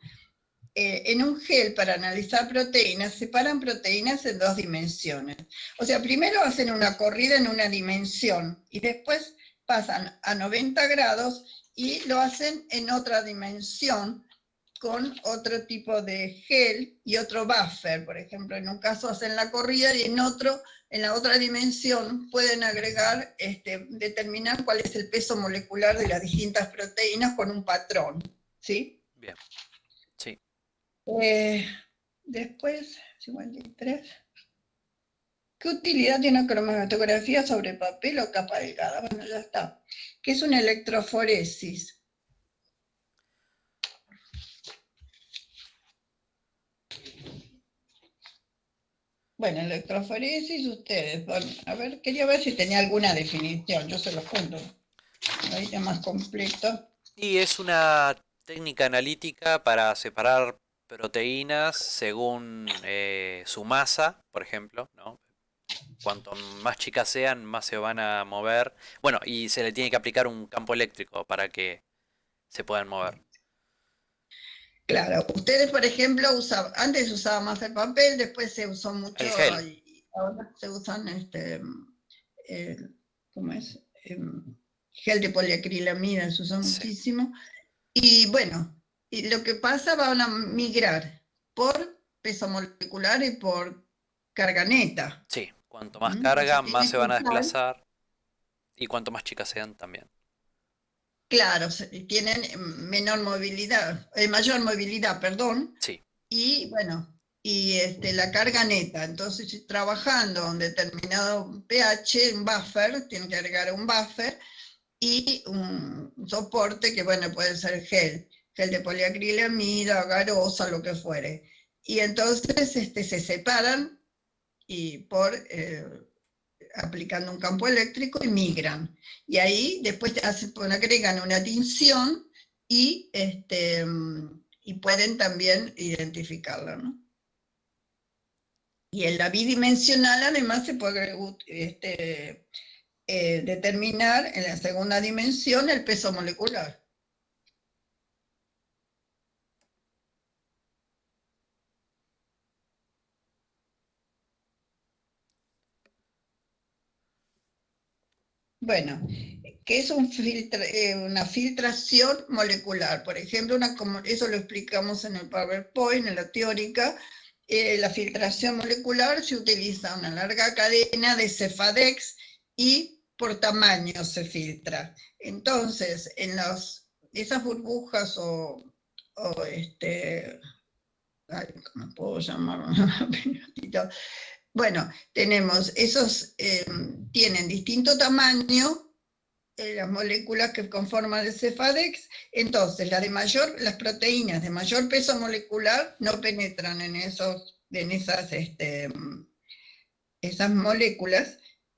En un gel para analizar proteínas, separan proteínas en 2 dimensiones. O sea, primero hacen una corrida en una dimensión y después pasan a 90 grados y lo hacen en otra dimensión con otro tipo de gel y otro buffer. Por ejemplo, en un caso hacen la corrida y en la otra dimensión pueden agregar, determinar cuál es el peso molecular de las distintas proteínas con un patrón, ¿sí? Bien, sí. Después, 53. ¿Qué utilidad tiene una cromatografía sobre papel o capa delgada? Bueno, ya está. ¿Qué es una electroforesis? Bueno, electroforesis, ustedes, bueno, a ver, quería ver si tenía alguna definición, yo se los cuento. Ahí está más completo. Y es una técnica analítica para separar proteínas según su masa, por ejemplo, ¿no? Cuanto más chicas sean, más se van a mover. Bueno, y se le tiene que aplicar un campo eléctrico para que se puedan mover. Claro, ustedes, por ejemplo, antes se usaba más el papel, después se usó mucho, El gel. y ahora se usan, ¿cómo es? Gel de poliacrilamida, se usa Sí, muchísimo. Y bueno, y lo que pasa, van a migrar por peso molecular y por carga neta. sí. Cuanto más O sea, carga, más tiene se que van a estar. desplazar. Y cuanto más chicas sean también. Claro, tienen menor movilidad, mayor movilidad, perdón, Sí, y bueno, y la carga neta. Entonces, si trabajando a un determinado pH, un buffer, tienen que agregar un buffer y un soporte que, bueno, puede ser gel de poliacrilamida, garosa, lo que fuere. Y entonces se separan y aplicando un campo eléctrico y migran. Y ahí después agregan una tinción y, y pueden también identificarla, ¿no? Y en la bidimensional además se puede determinar en la segunda dimensión el peso molecular. Bueno, ¿qué es una filtración molecular? Por ejemplo, eso lo explicamos en el PowerPoint, en la teórica. La filtración molecular se utiliza una larga cadena de Cefadex y por tamaño se filtra. Entonces, esas burbujas ay, ¿cómo puedo llamarlo? Bueno, tenemos tienen distinto tamaño, las moléculas que conforman el Cefadex. Entonces, las proteínas de mayor peso molecular no penetran en esas moléculas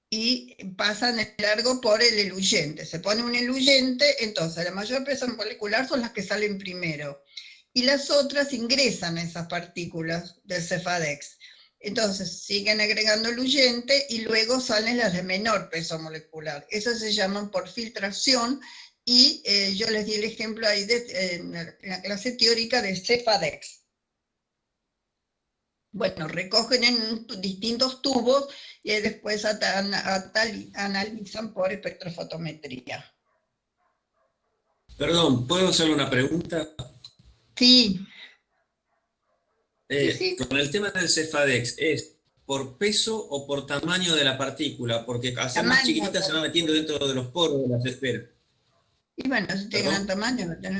y pasan de largo por el eluyente. Se pone un eluyente, entonces la mayor peso molecular son las que salen primero. Y las otras ingresan a esas partículas del Cefadex. Entonces siguen agregando eluyente y luego salen las de menor peso molecular. Esas se llaman por filtración y yo les di el ejemplo ahí en la clase teórica de Cefadex. Bueno, recogen en distintos tubos y después analizan por espectrofotometría. Perdón, ¿puedo hacerle una pregunta? Sí. Sí. Con el tema del Cefadex, ¿es por peso o por tamaño de la partícula? Porque al ser más chiquitita se va metiendo dentro de los poros de las esferas. Y bueno, si tiene gran tamaño, va a tener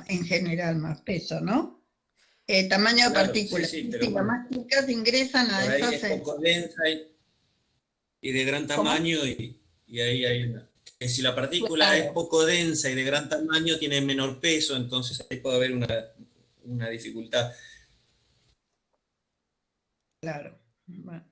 en general más peso, ¿no? Tamaño de partículas. Sí, pero las más chicas ingresan a por ahí esas. es poco densa y de gran tamaño, y ahí hay una. Si la partícula es poco densa y de gran tamaño, tiene menor peso, entonces ahí puede haber una dificultad. Claro. Bueno.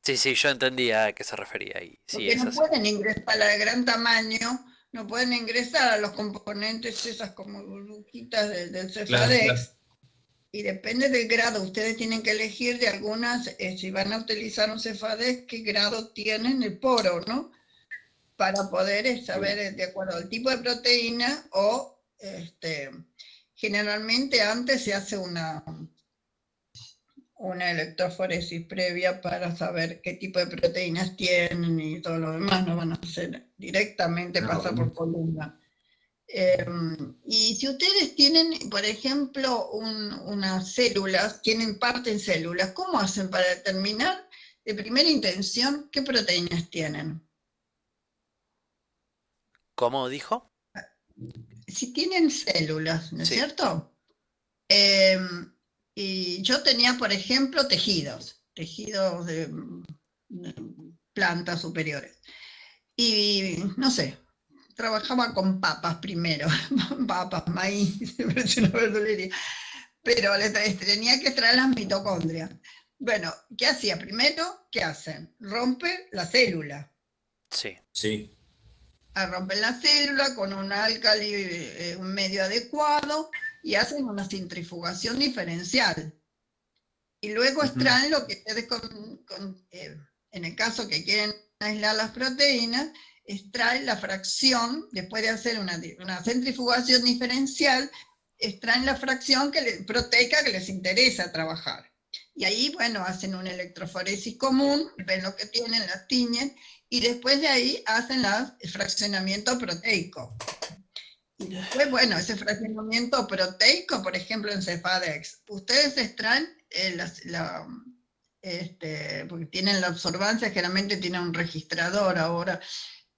sí, yo entendía a qué se refería ahí. Sí, Porque no así. pueden ingresar a la de gran tamaño, no pueden ingresar a los componentes, esas como burbujitas del Cefadex. Claro. Y depende del grado, ustedes tienen que elegir de algunas, si van a utilizar un Cefadex, qué grado tienen el poro, ¿no? para poder saber de acuerdo al tipo de proteína o generalmente antes se hace una electroforesis previa para saber qué tipo de proteínas tienen y todo lo demás, no van a hacer directamente pasar por columna. Y si ustedes tienen, por ejemplo, unas células, tienen parte en células, ¿cómo hacen para determinar de primera intención qué proteínas tienen? ¿Cómo dijo? Si tienen células, ¿no es Sí. cierto? Y yo tenía, por ejemplo, tejidos de plantas superiores. Y no sé, trabajaba con papas primero, papas, maíz, es una verdulería, pero tenía que extraer las mitocondrias. Bueno, ¿qué hacía? Primero, ¿qué hacen? Rompe la célula. Sí. Sí. Rompen la célula con un álcali, un medio adecuado, y hacen una centrifugación diferencial. Y luego extraen lo que ustedes, en el caso que quieren aislar las proteínas, extraen la fracción, después de hacer una centrifugación diferencial, extraen la fracción proteica que les interesa trabajar. Y ahí, bueno, hacen una electroforesis común, ven lo que tienen, las tiñen, y después de ahí hacen el fraccionamiento proteico. Y después, bueno, ese fraccionamiento proteico, por ejemplo, en Cefadex, ustedes extraen porque tienen la absorbancia, generalmente tienen un registrador ahora,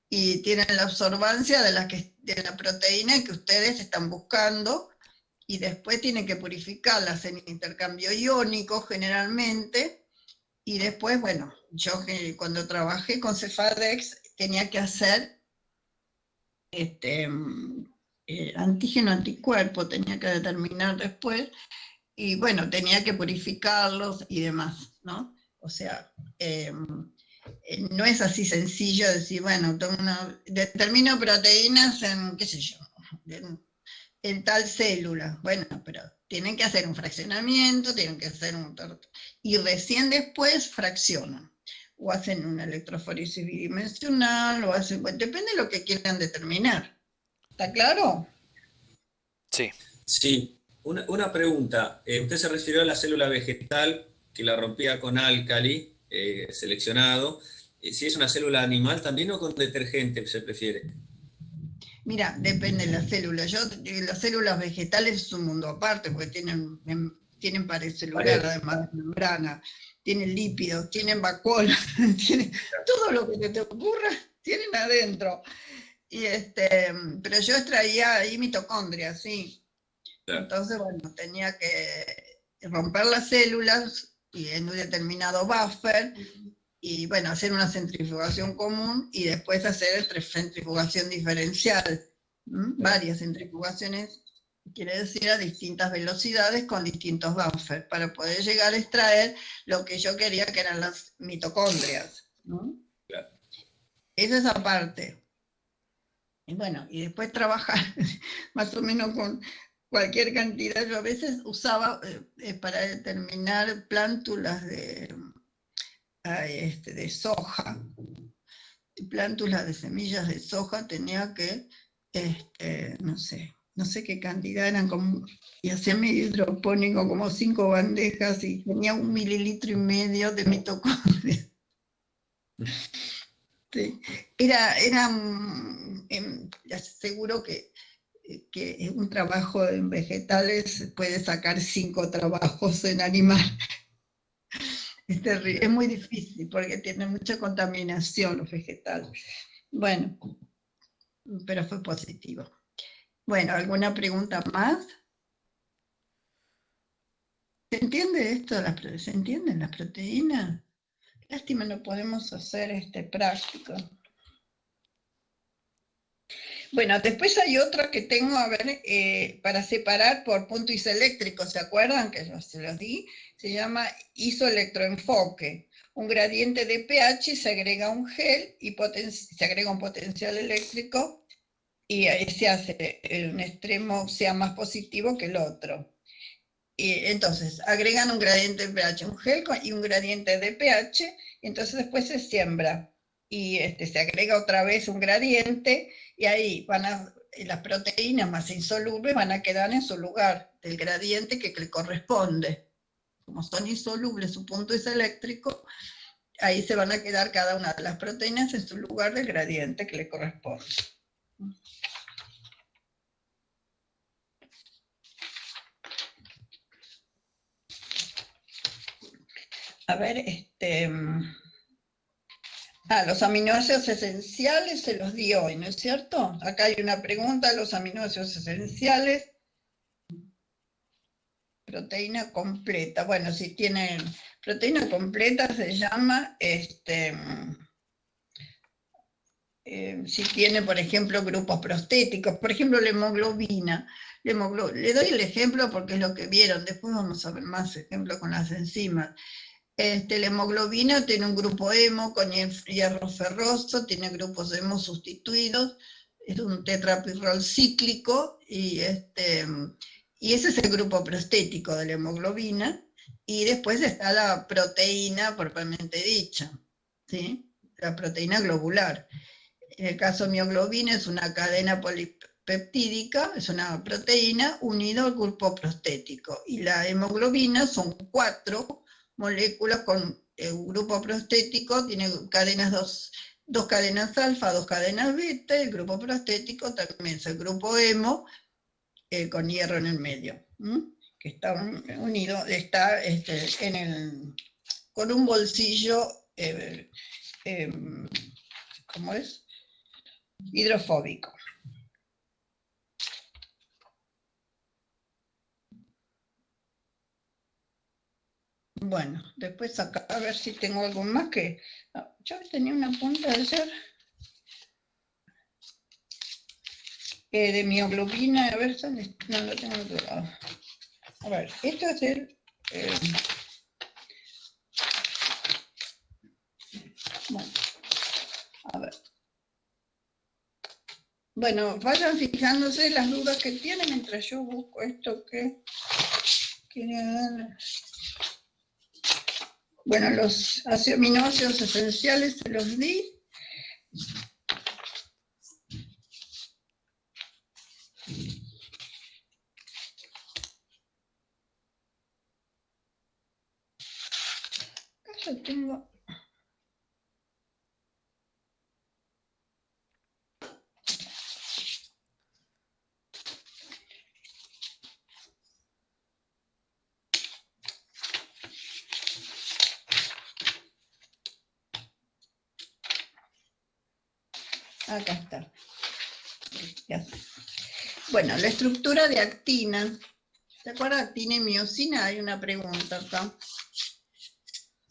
y tienen la absorbancia de la proteína que ustedes están buscando, y después tienen que purificarlas en intercambio iónico generalmente, y después, bueno, yo cuando trabajé con Cefadex tenía que hacer antígeno anticuerpo, tenía que determinar después, y bueno, tenía que purificarlos y demás, ¿no? O sea, no es así sencillo decir, bueno, determino proteínas en, qué sé yo, en tal célula. Bueno, pero tienen que hacer un fraccionamiento, tienen que hacer y recién después fraccionan. O hacen una electroforesis bidimensional, o hacen, bueno, depende de lo que quieran determinar. ¿Está claro? Sí. Sí. Una pregunta. Usted se refirió a la célula vegetal que la rompía con álcali seleccionado. ¿Si es una célula animal también o con detergente se prefiere? Mira, depende de las células. Las células vegetales es un mundo aparte, porque tienen pared celular, además de membrana, tienen lípidos, tienen vacuola, tienen todo lo que te ocurra, tienen adentro. Pero yo extraía ahí mitocondrias, sí. Claro. Entonces, bueno, tenía que romper las células y en un determinado buffer, y bueno, hacer una centrifugación común y después hacer centrifugación diferencial. Varias centrifugaciones, quiere decir a distintas velocidades con distintos buffers, para poder llegar a extraer lo que yo quería, que eran las mitocondrias. Claro. Esa es aparte. Y bueno, y después trabajar más o menos con cualquier cantidad. Yo a veces usaba para determinar plántulas de soja, plántulas de semillas de soja, tenía que, no sé qué cantidad eran, y hacía medio hidropónico, como 5 bandejas, y tenía 1,5 mililitros de mitocondria. Sí. Seguro que un trabajo en vegetales puede sacar 5 trabajos en animal. Es muy difícil porque tiene mucha contaminación los vegetales. Bueno, pero fue positivo. Bueno, ¿alguna pregunta más? ¿Se entiende esto? ¿Se entienden las proteínas? Lástima, no podemos hacer práctico. Bueno, después hay otra que tengo, a ver, para separar por puntos eléctricos, ¿se acuerdan? Que yo se los di. Se llama isoelectroenfoque. Un gradiente de pH, se agrega un gel y se agrega un potencial eléctrico, y ahí se hace un extremo sea más positivo que el otro. Y entonces agregan un gradiente de pH, un gel y un gradiente de pH, y entonces después se siembra y se agrega otra vez un gradiente, y ahí las proteínas más insolubles van a quedar en su lugar del gradiente que le corresponde. Como son insolubles, su punto es eléctrico, ahí se van a quedar cada una de las proteínas en su lugar del gradiente que le corresponde. A ver, los aminoácidos esenciales se los di hoy, ¿no es cierto? Acá hay una pregunta, los aminoácidos esenciales. Proteína completa. Bueno, si tienen proteína completa se llama, si tiene, por ejemplo, grupos prostéticos, por ejemplo, la hemoglobina. Le doy el ejemplo porque es lo que vieron, después vamos a ver más ejemplos con las enzimas. La hemoglobina tiene un grupo hemo con hierro ferroso, tiene grupos hemo sustituidos, es un tetrapirrol cíclico, y ese es el grupo prostético de la hemoglobina, y después está la proteína propiamente dicha, ¿sí? La proteína globular. En el caso de mioglobina es una cadena polipeptídica, es una proteína unida al grupo prostético, y la hemoglobina son 4 moléculas con un grupo prostético, tiene cadenas dos cadenas alfa, 2 cadenas beta, el grupo prostético también es el grupo hemo, con hierro en el medio, que está unido, está con un bolsillo, ¿cómo es? Hidrofóbico. Bueno, después acá a ver si tengo algo más que... Yo tenía una punta de ayer de mioglobina, a ver, no lo tengo en otro lado. A ver, esto es el... bueno, a ver. Bueno, vayan fijándose las dudas que tienen mientras yo busco esto que quiere dar. Bueno, los aminoácidos esenciales se los di. Yo tengo... Acá está. Ya. Bueno, la estructura de actina. ¿Se acuerdan? Actina y miosina, hay una pregunta acá.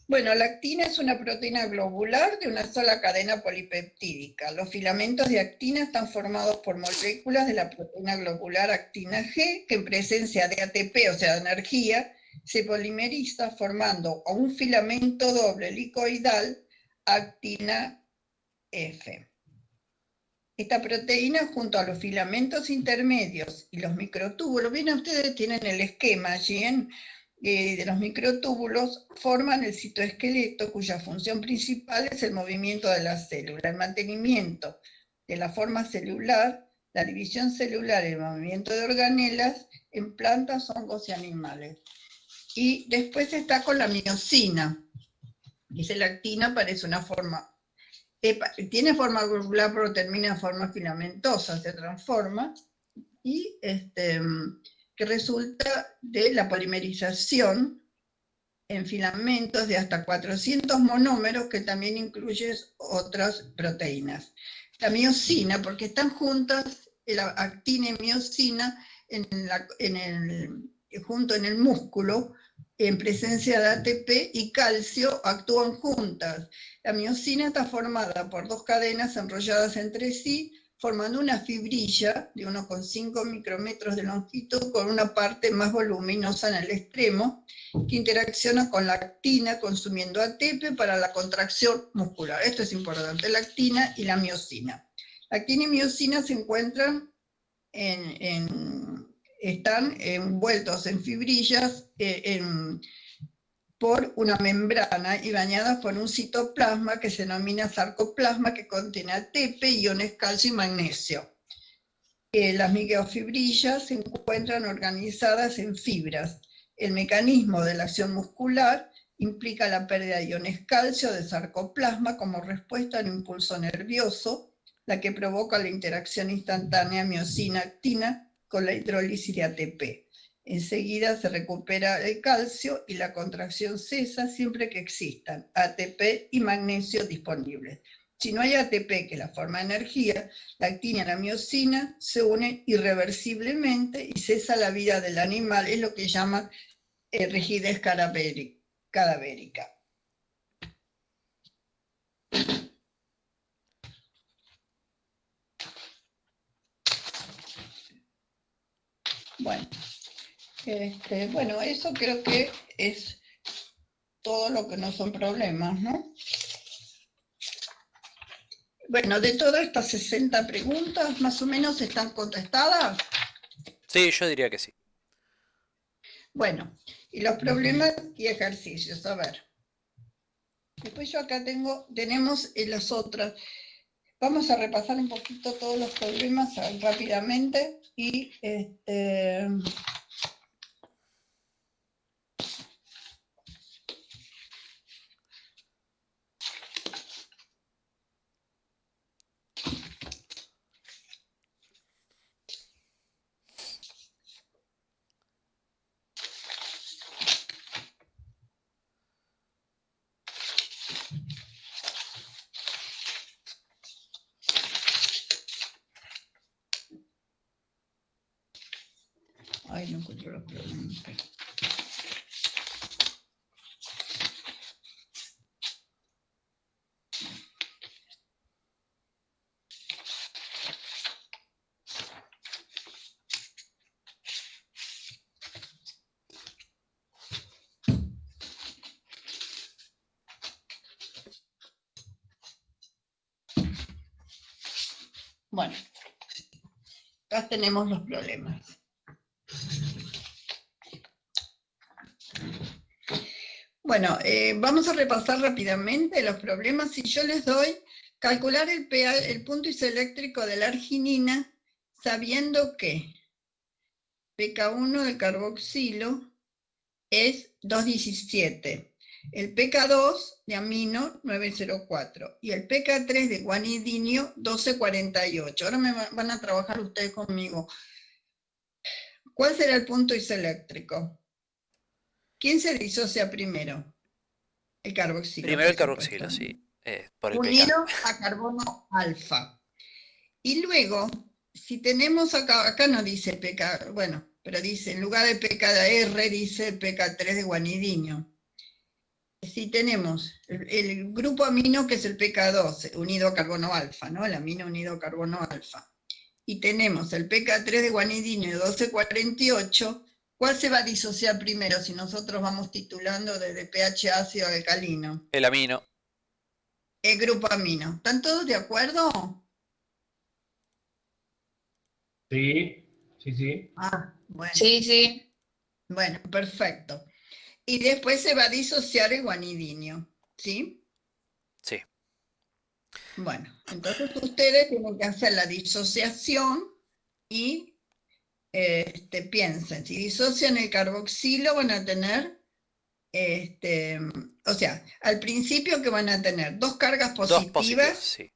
Bueno, la actina es una proteína globular de una sola cadena polipeptídica. Los filamentos de actina están formados por moléculas de la proteína globular actina G, que en presencia de ATP, o sea, de energía, se polimeriza formando un filamento doble helicoidal, actina F. Esta proteína, junto a los filamentos intermedios y los microtúbulos, bien, ustedes tienen el esquema allí de los microtúbulos, forman el citoesqueleto, cuya función principal es el movimiento de la célula, el mantenimiento de la forma celular, la división celular y el movimiento de organelas en plantas, hongos y animales. Y después está con la miosina. Dice la actina parece una forma... tiene forma globular, pero termina en forma filamentosa, se transforma, y que resulta de la polimerización en filamentos de hasta 400 monómeros, que también incluye otras proteínas. La miosina, porque están juntas, la actina y miosina, junto en el músculo, en presencia de ATP y calcio, actúan juntas. La miosina está formada por 2 cadenas enrolladas entre sí, formando una fibrilla de 1,5 micrómetros de longitud con una parte más voluminosa en el extremo, que interacciona con la actina consumiendo ATP para la contracción muscular. Esto es importante, la actina y la miosina. La actina y miosina se encuentran están envueltos en fibrillas por una membrana y bañadas por un citoplasma que se denomina sarcoplasma, que contiene ATP, iones calcio y magnesio. Las microfibrillas se encuentran organizadas en fibras. El mecanismo de la acción muscular implica la pérdida de iones calcio de sarcoplasma como respuesta al impulso nervioso, la que provoca la interacción instantánea miosina-actina con la hidrólisis de ATP. Enseguida se recupera el calcio y la contracción cesa siempre que existan ATP y magnesio disponibles. Si no hay ATP, que es la forma de energía, la actina y la miosina se unen irreversiblemente y cesa la vida del animal, es lo que llaman rigidez cadavérica. Bueno, eso creo que es todo lo que no son problemas, ¿no? Bueno, de todas estas 60 preguntas, más o menos están contestadas. Sí, yo diría que sí. Bueno, y los problemas y ejercicios, a ver. Después yo acá tenemos las otras. Vamos a repasar un poquito todos los problemas rápidamente y ay, no encuentro los problemas. Bueno, acá tenemos los problemas. Bueno, vamos a repasar rápidamente los problemas. Si yo les doy calcular el punto isoeléctrico de la arginina, sabiendo que pK1 del carboxilo es 217, el pK2 de amino 904 y el pK3 de guanidinio 1248. Ahora me van a trabajar ustedes conmigo. ¿Cuál será el punto isoeléctrico? ¿Quién se disocia primero? El carboxilo. Primero el carboxilo, sí. Por el unido pK. a carbono alfa. Y luego, si tenemos acá no dice pK, bueno, pero dice, en lugar de pKr dice pK3 de guanidinio. Si tenemos el grupo amino que es el pK2 unido a carbono alfa, ¿no? El amino unido a carbono alfa. Y tenemos el pK3 de guanidinio de 1248, ¿cuál se va a disociar primero si nosotros vamos titulando desde pH ácido a alcalino? El amino. El grupo amino. ¿Están todos de acuerdo? Sí, sí, sí. Ah, bueno. Sí, sí. Bueno, perfecto. Y después se va a disociar el guanidinio, ¿sí? Sí. Bueno, entonces ustedes tienen que hacer la disociación y piensen, si disocian el carboxilo van a tener, o sea, al principio que van a tener dos cargas Dos positivas, positivas, sí.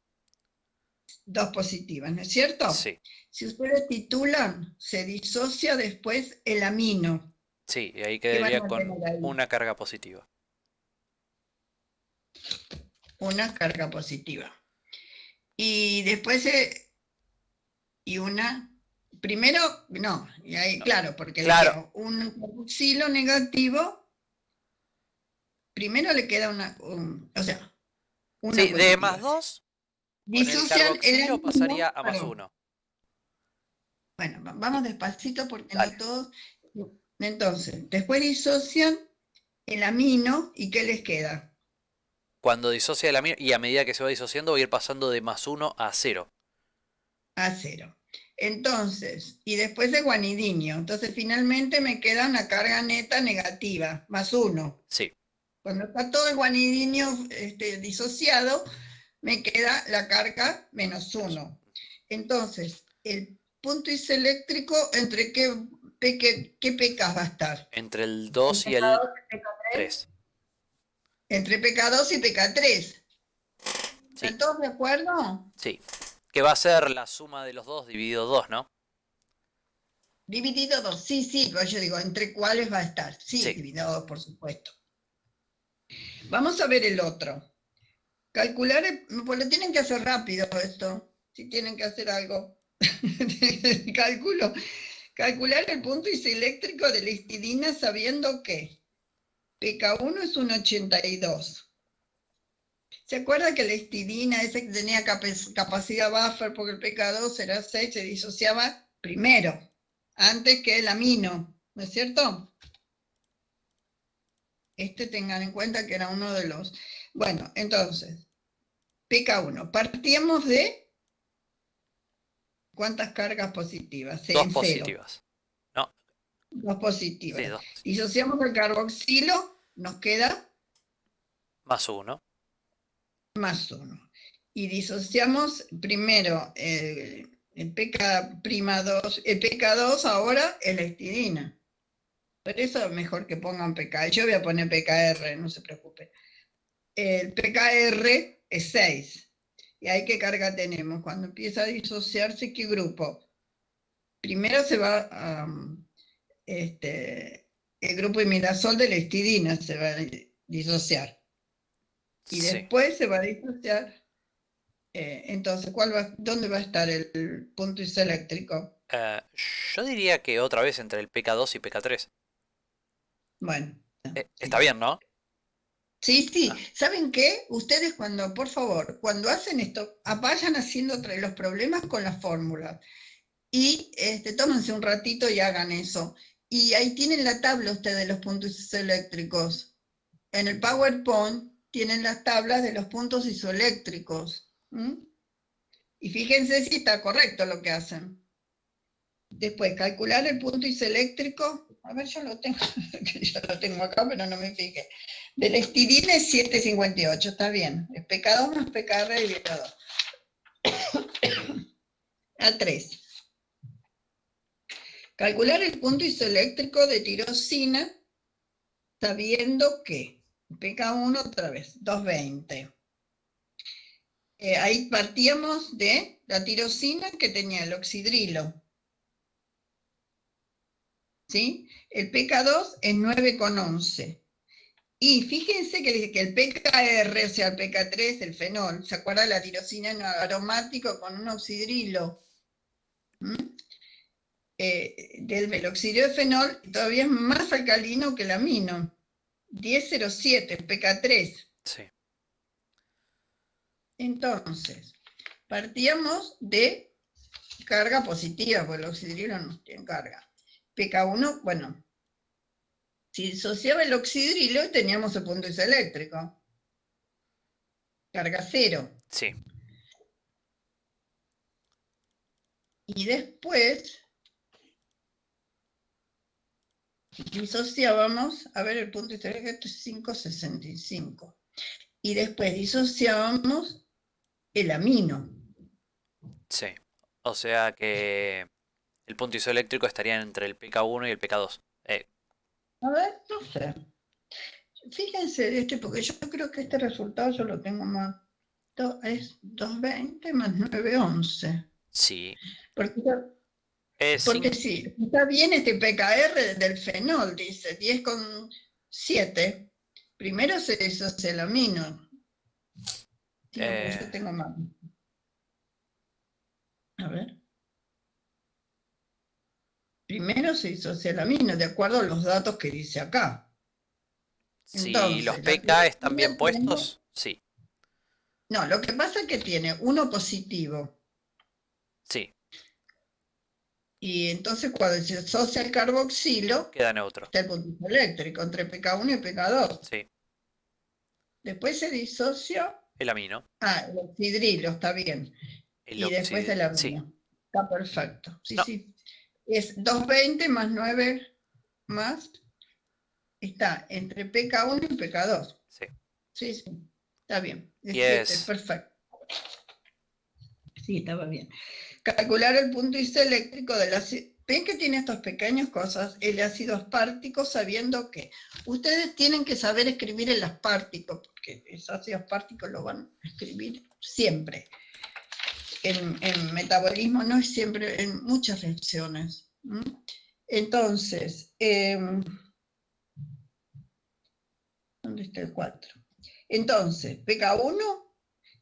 dos positivas, ¿no es cierto? Sí. Si ustedes titulan, se disocia después el amino. Sí, y ahí ¿Qué van quedaría a con tener ahí? una carga positiva. Una carga positiva. Y después, primero, no, y ahí, claro, porque Claro. le queda un carboxilo negativo, primero le queda una Sí, de positiva. más 2, con el Disocian carboxilo amino, pasaría a más perdón. 1. Bueno, vamos despacito porque Dale. no todos. Entonces, después disocian el amino, ¿y qué les queda? Cuando disocia el amino, y a medida que se va disociando, voy a ir pasando de más 1 a 0. A 0. Entonces, y después de guanidinio. Entonces, finalmente me queda una carga neta negativa, más 1. Sí. Cuando está todo el guanidinio disociado, me queda la carga -1. Entonces, el punto isoeléctrico, ¿entre qué pKs va a estar? Entre el 2 y el 3. Entre pK2 y pK3. ¿Están Sí, todos de acuerdo? sí. Que va a ser la suma de los dos dividido 2, ¿no? Dividido 2, sí, pero yo digo, ¿entre cuáles va a estar? Sí, Sí. dividido 2, por supuesto. Vamos a ver el otro. Calcular, pues lo tienen que hacer rápido esto, si tienen que hacer algo. Calcular el punto isoeléctrico de la histidina sabiendo que pK1 es un 82. ¿Se acuerda que la histidina, esa que tenía capacidad buffer, porque el pK2 era 6, se disociaba primero, antes que el amino, ¿no es cierto? Tengan en cuenta que era uno de los... Bueno, entonces, pK1, partíamos de... ¿Cuántas cargas positivas? 2 positivas. No. 2 positivas. Sí, 2. Disociamos el carboxilo, nos queda... +1. +1. Y disociamos primero el pK'2, el pK2 ahora es la histidina. Por eso es mejor que pongan pK. Yo voy a poner pKr, no se preocupe. El pKr es 6. ¿Y ahí qué carga tenemos? Cuando empieza a disociarse, ¿qué grupo? Primero se va a... el grupo imidazol de la histidina se va a disociar. Y después se va a disociar. Entonces, ¿dónde va a estar el punto isoeléctrico? Yo diría que otra vez entre el pK2 y pK3. Bueno. Está bien, ¿no? Sí. ¿Saben qué? Ustedes por favor, cuando hacen esto, vayan haciendo los problemas con las fórmulas. Y tómense un ratito y hagan eso. Y ahí tienen la tabla ustedes de los puntos isoeléctricos. En el PowerPoint tienen las tablas de los puntos isoeléctricos. Y fíjense si está correcto lo que hacen. Después, calcular el punto isoeléctrico. A ver, yo lo tengo acá, pero no me fijé. De la histidina es 7,58, está bien. Es pK2 más pKr dividido 2. A 3. Calcular el punto isoeléctrico de tirosina sabiendo que pK1 otra vez, 220. Ahí partíamos de la tirosina que tenía el oxidrilo. ¿Sí? El pK2 es 9,11. Y fíjense que el pKr, o sea, el pK3, el fenol, ¿se acuerda de la tirosina aromático con un oxidrilo? Del veloxidrio de fenol todavía es más alcalino que el amino. 10,07, pK3. Sí. Entonces, partíamos de carga positiva, porque el oxidrilo no tiene carga. pK1, bueno, si disociaba el oxidrilo teníamos el punto isoeléctrico. Carga 0. Sí. Y después disociábamos, a ver, el punto isoeléctrico es 5,65. Y después disociábamos el amino. Sí. O sea que el punto isoeléctrico estaría entre el pK1 y el pK2. A ver, no sé. Fíjense porque yo creo que este resultado yo lo tengo más. Es 220 más 911. Sí. Porque sí, está bien este pKr del fenol, dice, 10,7. Primero se disocia el amino. Sí, yo tengo más. A ver. Primero se disocia el amino, de acuerdo a los datos que dice acá. Si Entonces, los pK están bien puestos, sí. No, lo que pasa es que tiene uno positivo. Sí. Y entonces cuando se asocia el carboxilo, queda neutro. Está el punto eléctrico entre pK1 y pK2. Sí. Después se disocia El amino. el oxidrilo, está bien. Y después el amino. Sí. Está perfecto. Sí, No. sí. Es 220 más 9 más está entre pK1 y pK2. Sí. Sí, sí, está bien. Yes. Perfecto. Sí, estaba bien. Calcular el punto IC eléctrico del ácido. Ven que tiene estas pequeñas cosas, el ácido aspartico, sabiendo que ustedes tienen que saber escribir el aspartico, porque el ácido aspartico lo van a escribir siempre. En metabolismo no es siempre, en muchas reacciones. Entonces, ¿dónde está el 4? Entonces, pK1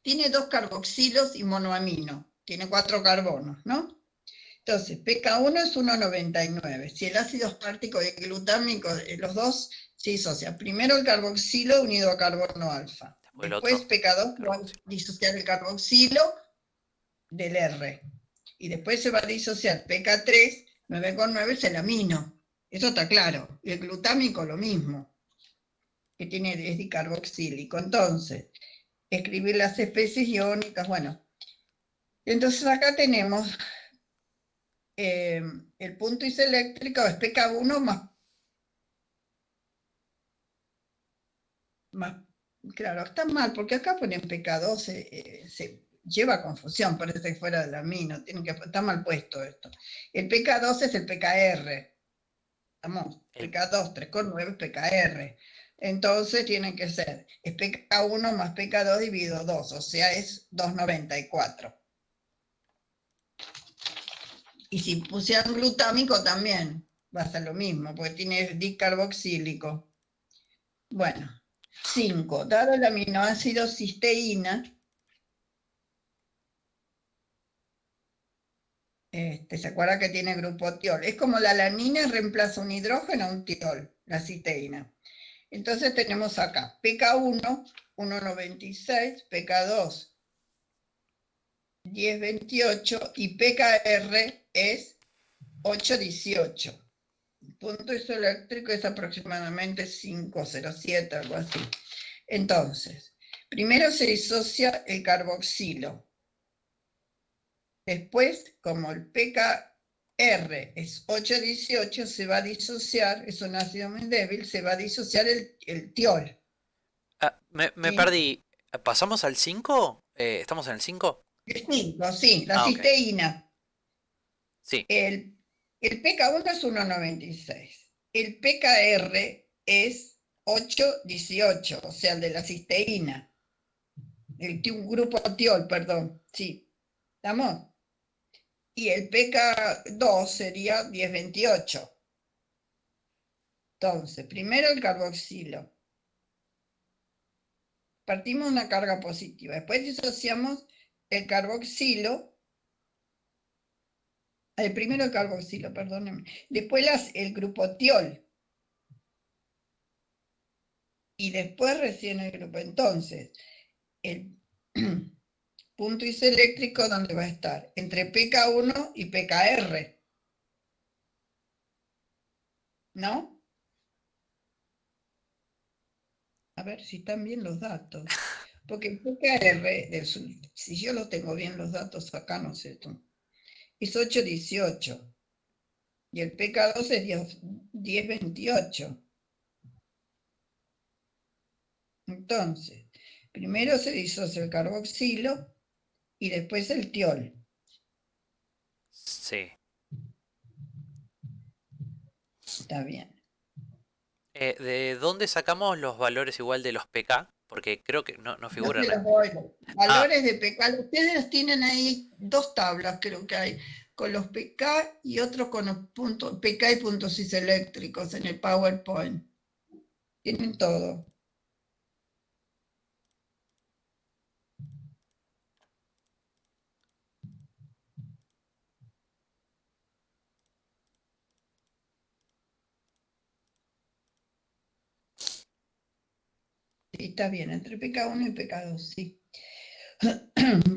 tiene 2 carboxilos y monoamino, tiene 4 carbonos, ¿no? Entonces, pK1 es 1,99. Si el ácido aspartico y el glutámico, los dos se disocian. Primero el carboxilo unido a carbono alfa. Después pK2 va a disociar el carboxilo del R. Y después se va a disociar pK3, 9,9 es el amino. Eso está claro. Y el glutámico lo mismo, que es dicarboxílico. Entonces, escribir las especies iónicas, bueno. Entonces acá tenemos el punto iseléctrico es pK1 más, claro, está mal, porque acá ponen pK2, se lleva a confusión, parece fuera del amino, está mal puesto esto. El pK2 es el pKr, estamos, pK2, 3,9 es pKr. Entonces tiene que ser, es pK1 más pK2 dividido 2, o sea, es 2,94. Y si pusieran glutámico también va a ser lo mismo, porque tiene dicarboxílico. Bueno, 5. Dado el aminoácido cisteína, ¿se acuerda que tiene grupo tiol? Es como la alanina reemplaza un hidrógeno a un tiol, la cisteína. Entonces tenemos acá pK1, 1,96, pK2, 10,28 y pKr es 8,18. El punto isoeléctrico es aproximadamente 5,07, algo así. Entonces, primero se disocia el carboxilo. Después, como el pKr es 8,18, se va a disociar, es un ácido muy débil, se va a disociar el tiol. Me ¿Sí? perdí. ¿Pasamos al 5? ¿Estamos en el 5? El 5, sí, la cisteína. Okay. Sí. El pK1 es 1,96. El pKr es 8,18, o sea, el de la cisteína. Un grupo tiol, perdón, sí. ¿Estamos? Y el pK2 sería 10,28. Entonces, primero el carboxilo. Partimos de una carga positiva. Después disociamos el carboxilo. Primero el carboxilo, perdónenme. Después el grupo tiol. Y después recién el grupo. Entonces, el punto iseléctrico, ¿dónde va a estar? Entre pK1 y pKr. ¿No? A ver si están bien los datos. Porque el pKr, si yo lo tengo bien los datos acá, no sé tú, es 8,18. Y el pK2 es 10,28. Entonces, primero se disocia el carboxilo y después el tiol. Sí. Está bien. ¿De dónde sacamos los valores igual de los pK? Porque creo que no No figuran. se los voy. Valores de pK. Ustedes tienen ahí 2 tablas, creo que hay, con los pK y otros con los puntos, pK y puntos iseléctricos en el PowerPoint. Tienen todo. Sí, está bien, entre pK1 y pK2, sí.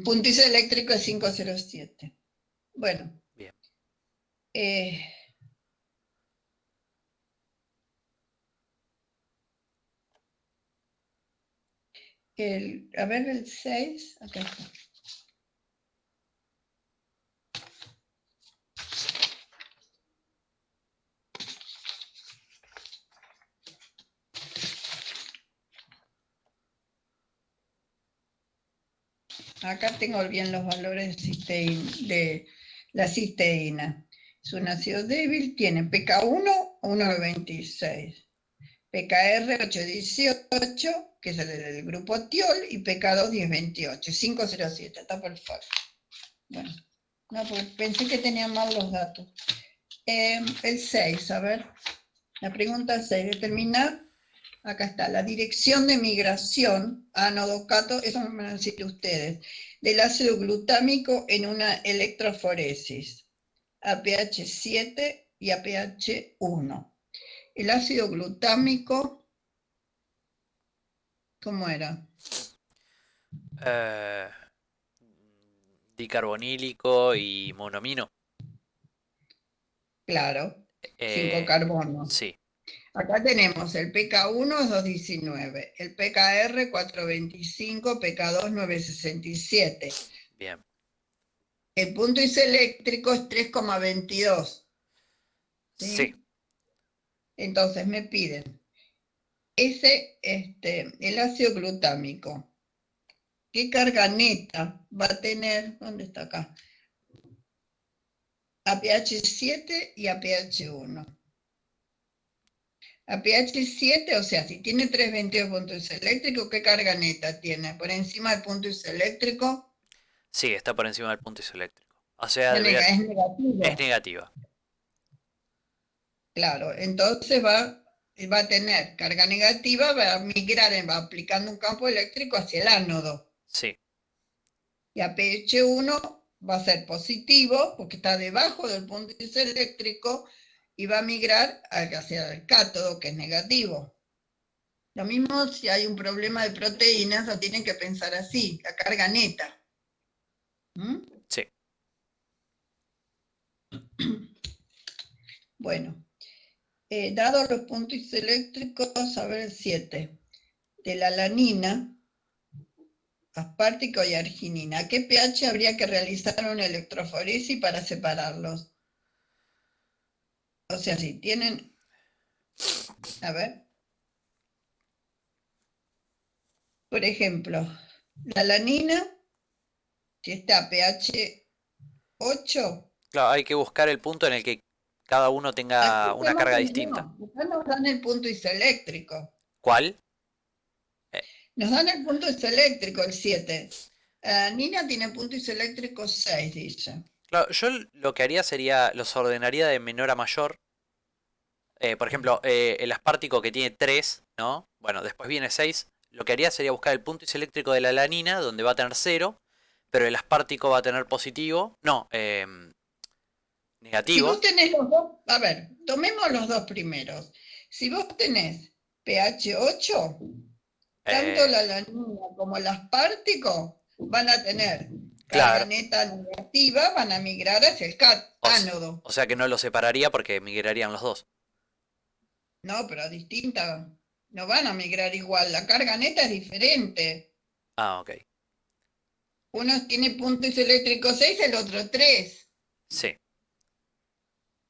Punto iseléctrico es 5,07. Bueno. Bien. A ver el 6, acá está. Acá tengo bien los valores de la cisteína. Es un ácido débil, tiene pK1 1,26, pKr 8,18, que es el del grupo tiol, y pK2 10,28, 5,07, está perfecto. Bueno, no, porque pensé que tenía mal los datos. El 6, a ver, la pregunta 6, determinar, acá está, la dirección de migración ánodo-cátodo, eso me van a decir ustedes, del ácido glutámico en una electroforesis, a pH 7 y a pH 1. El ácido glutámico, ¿cómo era? Dicarbonílico y monoamino. Claro, 5 Eh, carbonos. sí, Acá tenemos el pK1 2,19, el pKr 4,25, pK2 9,67. bien. El punto isoeléctrico es 3,22. Sí. Entonces me piden el ácido glutámico. ¿Qué carga neta va a tener? ¿Dónde está acá? A pH 7 y a pH 1. A pH 7, o sea, si tiene 3,22 puntos isoeléctricos, ¿qué carga neta tiene? ¿Por encima del punto isoeléctrico? Sí, está por encima del punto isoeléctrico. O sea, Es negativo. es negativa. Claro, entonces va a tener carga negativa, va a migrar, va aplicando un campo eléctrico hacia el ánodo. Sí. Y a pH 1 va a ser positivo, porque está debajo del punto isoeléctrico, y va a migrar hacia el cátodo, que es negativo. Lo mismo si hay un problema de proteínas, lo tienen que pensar así, la carga neta. ¿Mm? Sí. Bueno, dados los puntos isoeléctricos, a ver el 7, de la alanina, aspartico y arginina, ¿a qué pH habría que realizar una electroforesis para separarlos? O sea, si tienen, a ver, por ejemplo, la alanina, si está a pH 8, Claro, hay que buscar el punto en el que cada uno tenga una carga distinta. Acá nos dan el punto isoeléctrico. ¿Cuál? Nos dan el punto isoeléctrico, el 7. Nina tiene punto isoeléctrico 6, dice. Claro, yo lo que haría sería, los ordenaría de menor a mayor. Por ejemplo, el aspartico que tiene 3, ¿no? Bueno, después viene 6. Lo que haría sería buscar el punto isoeléctrico de la alanina, donde va a tener 0, pero el aspartico va a tener positivo. No, negativo. Si vos tenés los dos, a ver, tomemos los dos primeros. Si vos tenés pH 8, tanto la alanina como el aspartico van a tener carga neta negativa, van a migrar hacia el ánodo. O sea que no lo separaría porque migrarían los dos. No, pero distinta. No van a migrar igual. La carga neta es diferente. Ah, ok. Uno tiene punto isoeléctrico 6, el otro 3. Sí.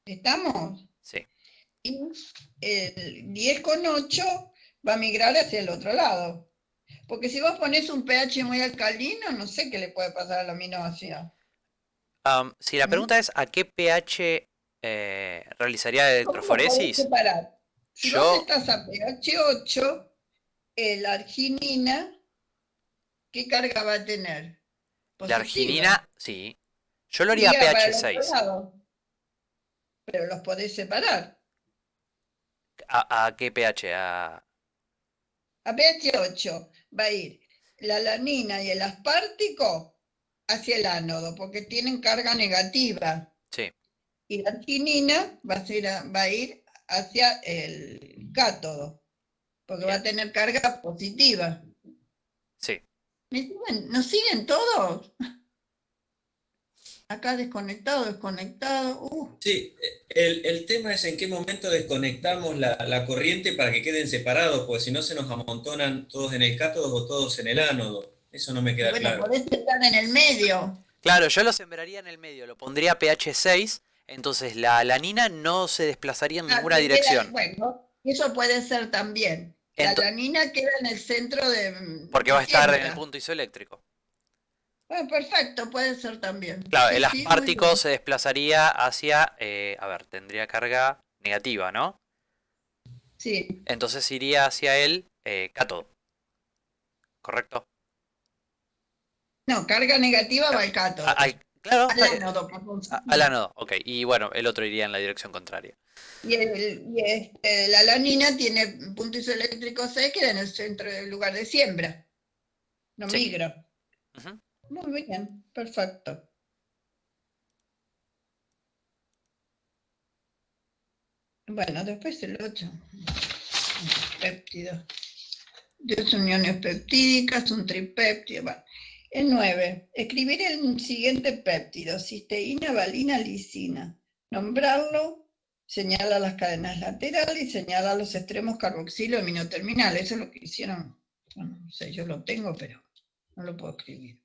¿Estamos? Sí. Y el 10,8 va a migrar hacia el otro lado. Porque si vos pones un pH muy alcalino, no sé qué le puede pasar al aminoácido. Si la pregunta es ¿a qué pH realizaría la electroforesis? Si vos estás a pH 8, la arginina, ¿qué carga va a tener? Positiva. La arginina, sí. Yo lo haría a pH 6. Pero los podés separar. ¿A qué pH? A pH 8 va a ir la alanina y el aspartico hacia el ánodo, porque tienen carga negativa. Sí. Y la arginina va a ir hacia el cátodo, porque va a tener carga positiva. Sí. ¿Nos siguen todos? Acá desconectado. Sí, el tema es en qué momento desconectamos la corriente para que queden separados, porque si no se nos amontonan todos en el cátodo o todos en el ánodo. Eso no me queda claro. Podés estar en el medio. Claro, yo lo sembraría en el medio, lo pondría a pH 6, entonces la alanina no se desplazaría en ninguna dirección. Bueno, eso puede ser también. La alanina queda en el centro de... Porque va a estar en el punto isoeléctrico. Bueno, perfecto, puede ser también. Claro, Sí, el sí, muy aspartico bien. se desplazaría hacia, a ver, tendría carga negativa, ¿no? Sí. Entonces iría hacia el cátodo, ¿correcto? No, carga negativa va Claro, al cátodo. claro, Al ánodo, perdón. al ánodo, ok. Y bueno, el otro iría en la dirección contraria. La alanina tiene puntos eléctricos C, queda en el centro del lugar de siembra. No Sí. migra. Ujú. Muy bien, perfecto. Bueno, después el 8. Péptido. Dos uniones peptídicas, un tripéptido. Bueno. El 9. Escribir el siguiente péptido: cisteína, valina, lisina. Nombrarlo, señala las cadenas laterales y señala los extremos carboxilo aminoterminales. Eso es lo que hicieron. Bueno, no sé, yo lo tengo, pero no lo puedo escribir.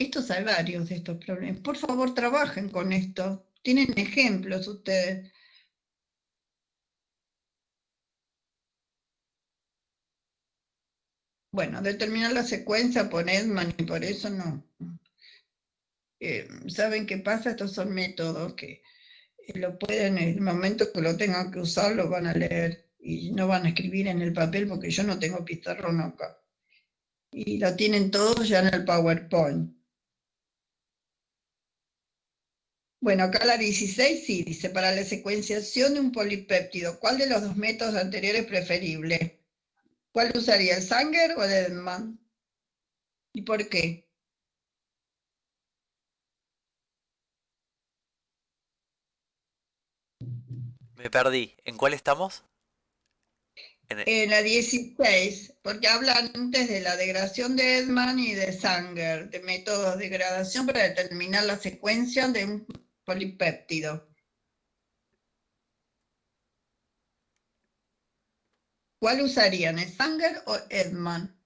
Estos hay varios de estos problemas. Por favor, trabajen con esto. Tienen ejemplos ustedes. Bueno, determinar la secuencia por Edman y por eso no. ¿Saben qué pasa? Estos son métodos que lo pueden, en el momento que lo tengan que usar, lo van a leer y no van a escribir en el papel porque yo no tengo pizarrón acá. Y lo tienen todos ya en el PowerPoint. Bueno, acá la 16 sí, dice, para la secuenciación de un polipéptido, ¿cuál de los dos métodos anteriores es preferible? ¿Cuál usaría, el Sanger o el Edman? ¿Y por qué? Me perdí. ¿En cuál estamos? En la 16, porque hablan antes de la degradación de Edman y de Sanger, de métodos de degradación para determinar la secuencia de un polipéptido. ¿Cuál usarían, el Sanger o Edman?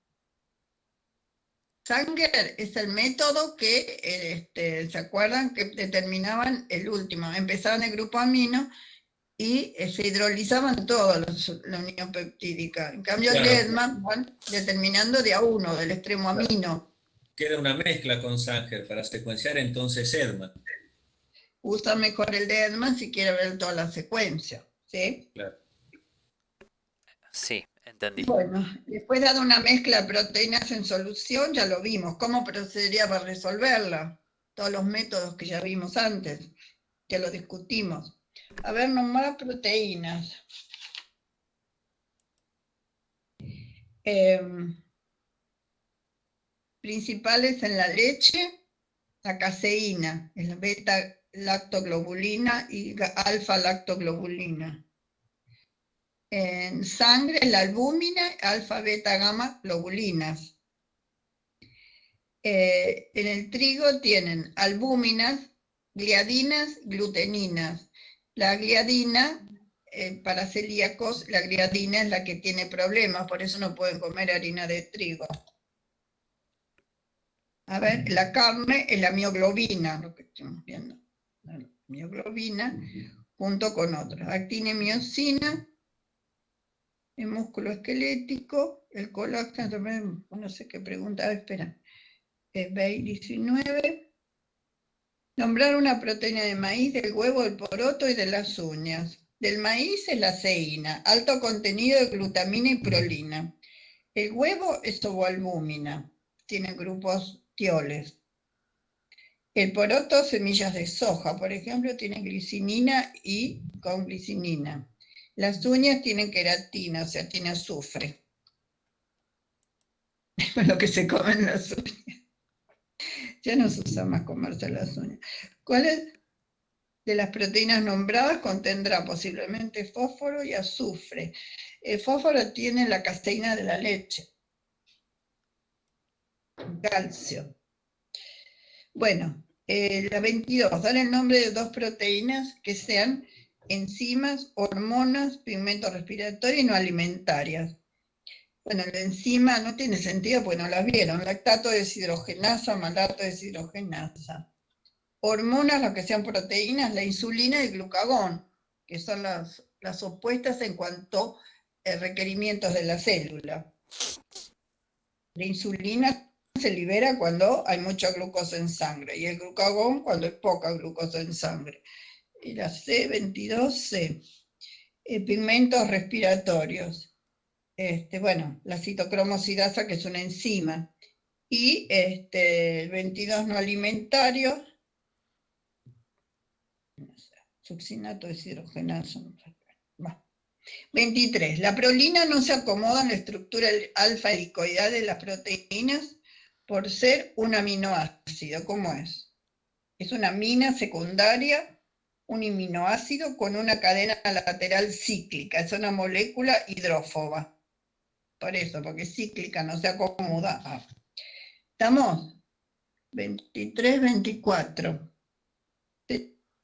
Sanger es el método que, ¿se acuerdan? Que determinaban el último. Empezaban el grupo amino y se hidrolizaban todos la unión peptídica. En cambio, el Claro, Edman van determinando de a uno, del extremo amino. queda una mezcla con Sanger para secuenciar entonces Edman. Usa mejor el de Edman si quiere ver toda la secuencia, ¿sí? Claro. Sí, entendí. Bueno, después dado una mezcla de proteínas en solución, ya lo vimos. ¿Cómo procedería para resolverla? Todos los métodos que ya vimos antes, que lo discutimos. A ver, nomás proteínas. Principales en la leche, la caseína, el beta-lactoglobulina y alfa-lactoglobulina. En sangre, la albúmina, alfa, beta, gamma, globulinas. En el trigo tienen albúminas, gliadinas, gluteninas. La gliadina, para celíacos, la gliadina es la que tiene problemas, por eso no pueden comer harina de trigo. A ver, la carne es la mioglobina, lo que estamos viendo. La mioglobina, junto con otras. Actina y miosina, el músculo esquelético, el colágeno también, no sé qué pregunta, espera. B19. Nombrar una proteína de maíz, del huevo, del poroto y de las uñas. Del maíz es la ceína, alto contenido de glutamina y prolina. El huevo es ovoalbúmina, tiene grupos tioles. El poroto, semillas de soja, por ejemplo, tiene glicinina y con glicinina. Las uñas tienen queratina, o sea, tiene azufre. Lo que se comen las uñas. Ya no se usa más comerse las uñas. ¿Cuáles de las proteínas nombradas contendrá posiblemente fósforo y azufre? El fósforo tiene la caseína de la leche. Calcio. Bueno, la 22. Dar el nombre de dos proteínas que sean enzimas, hormonas, pigmentos respiratorios y no alimentarias. Bueno, la enzima no tiene sentido porque no las vieron. Lactato deshidrogenasa, malato deshidrogenasa. Hormonas, lo que sean proteínas, la insulina y el glucagón, que son las opuestas en cuanto a requerimientos de la célula. La insulina se libera cuando hay mucha glucosa en sangre y el glucagón cuando hay poca glucosa en sangre. Y la C22C, pigmentos respiratorios. Bueno, la citocromosidasa, que es una enzima. Y el 22 no alimentario, succinato deshidrogenaso. 23. La prolina no se acomoda en la estructura alfa-helicoidal de las proteínas por ser un aminoácido. ¿Cómo es? Es una amina secundaria, un aminoácido con una cadena lateral cíclica. Es una molécula hidrófoba. Por eso, porque cíclica no se acomoda. ¿Estamos? 23, 24.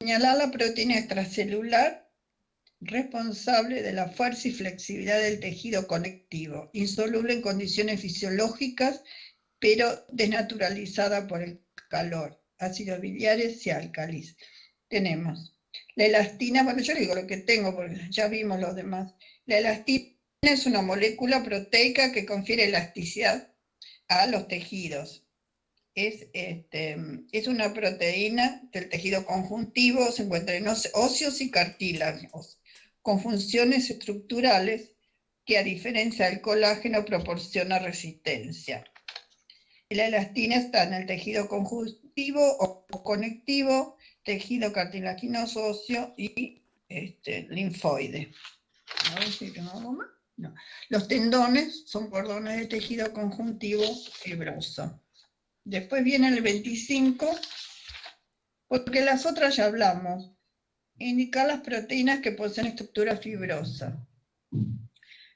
Señalar la proteína extracelular responsable de la fuerza y flexibilidad del tejido conectivo, insoluble en condiciones fisiológicas, pero desnaturalizada por el calor, ácidos biliares y álcalis. Tenemos la elastina, bueno, yo digo lo que tengo porque ya vimos los demás. La elastina es una molécula proteica que confiere elasticidad a los tejidos. Es una proteína del tejido conjuntivo, se encuentra en óseos y cartílagos, con funciones estructurales que, a diferencia del colágeno, proporciona resistencia. La elastina está en el tejido conjuntivo o conectivo, tejido cartilaginoso óseo y linfoide. A ver si tengo algo más. No. Los tendones son cordones de tejido conjuntivo fibroso. Después viene el 25, porque las otras ya hablamos. Indicar las proteínas que poseen estructura fibrosa.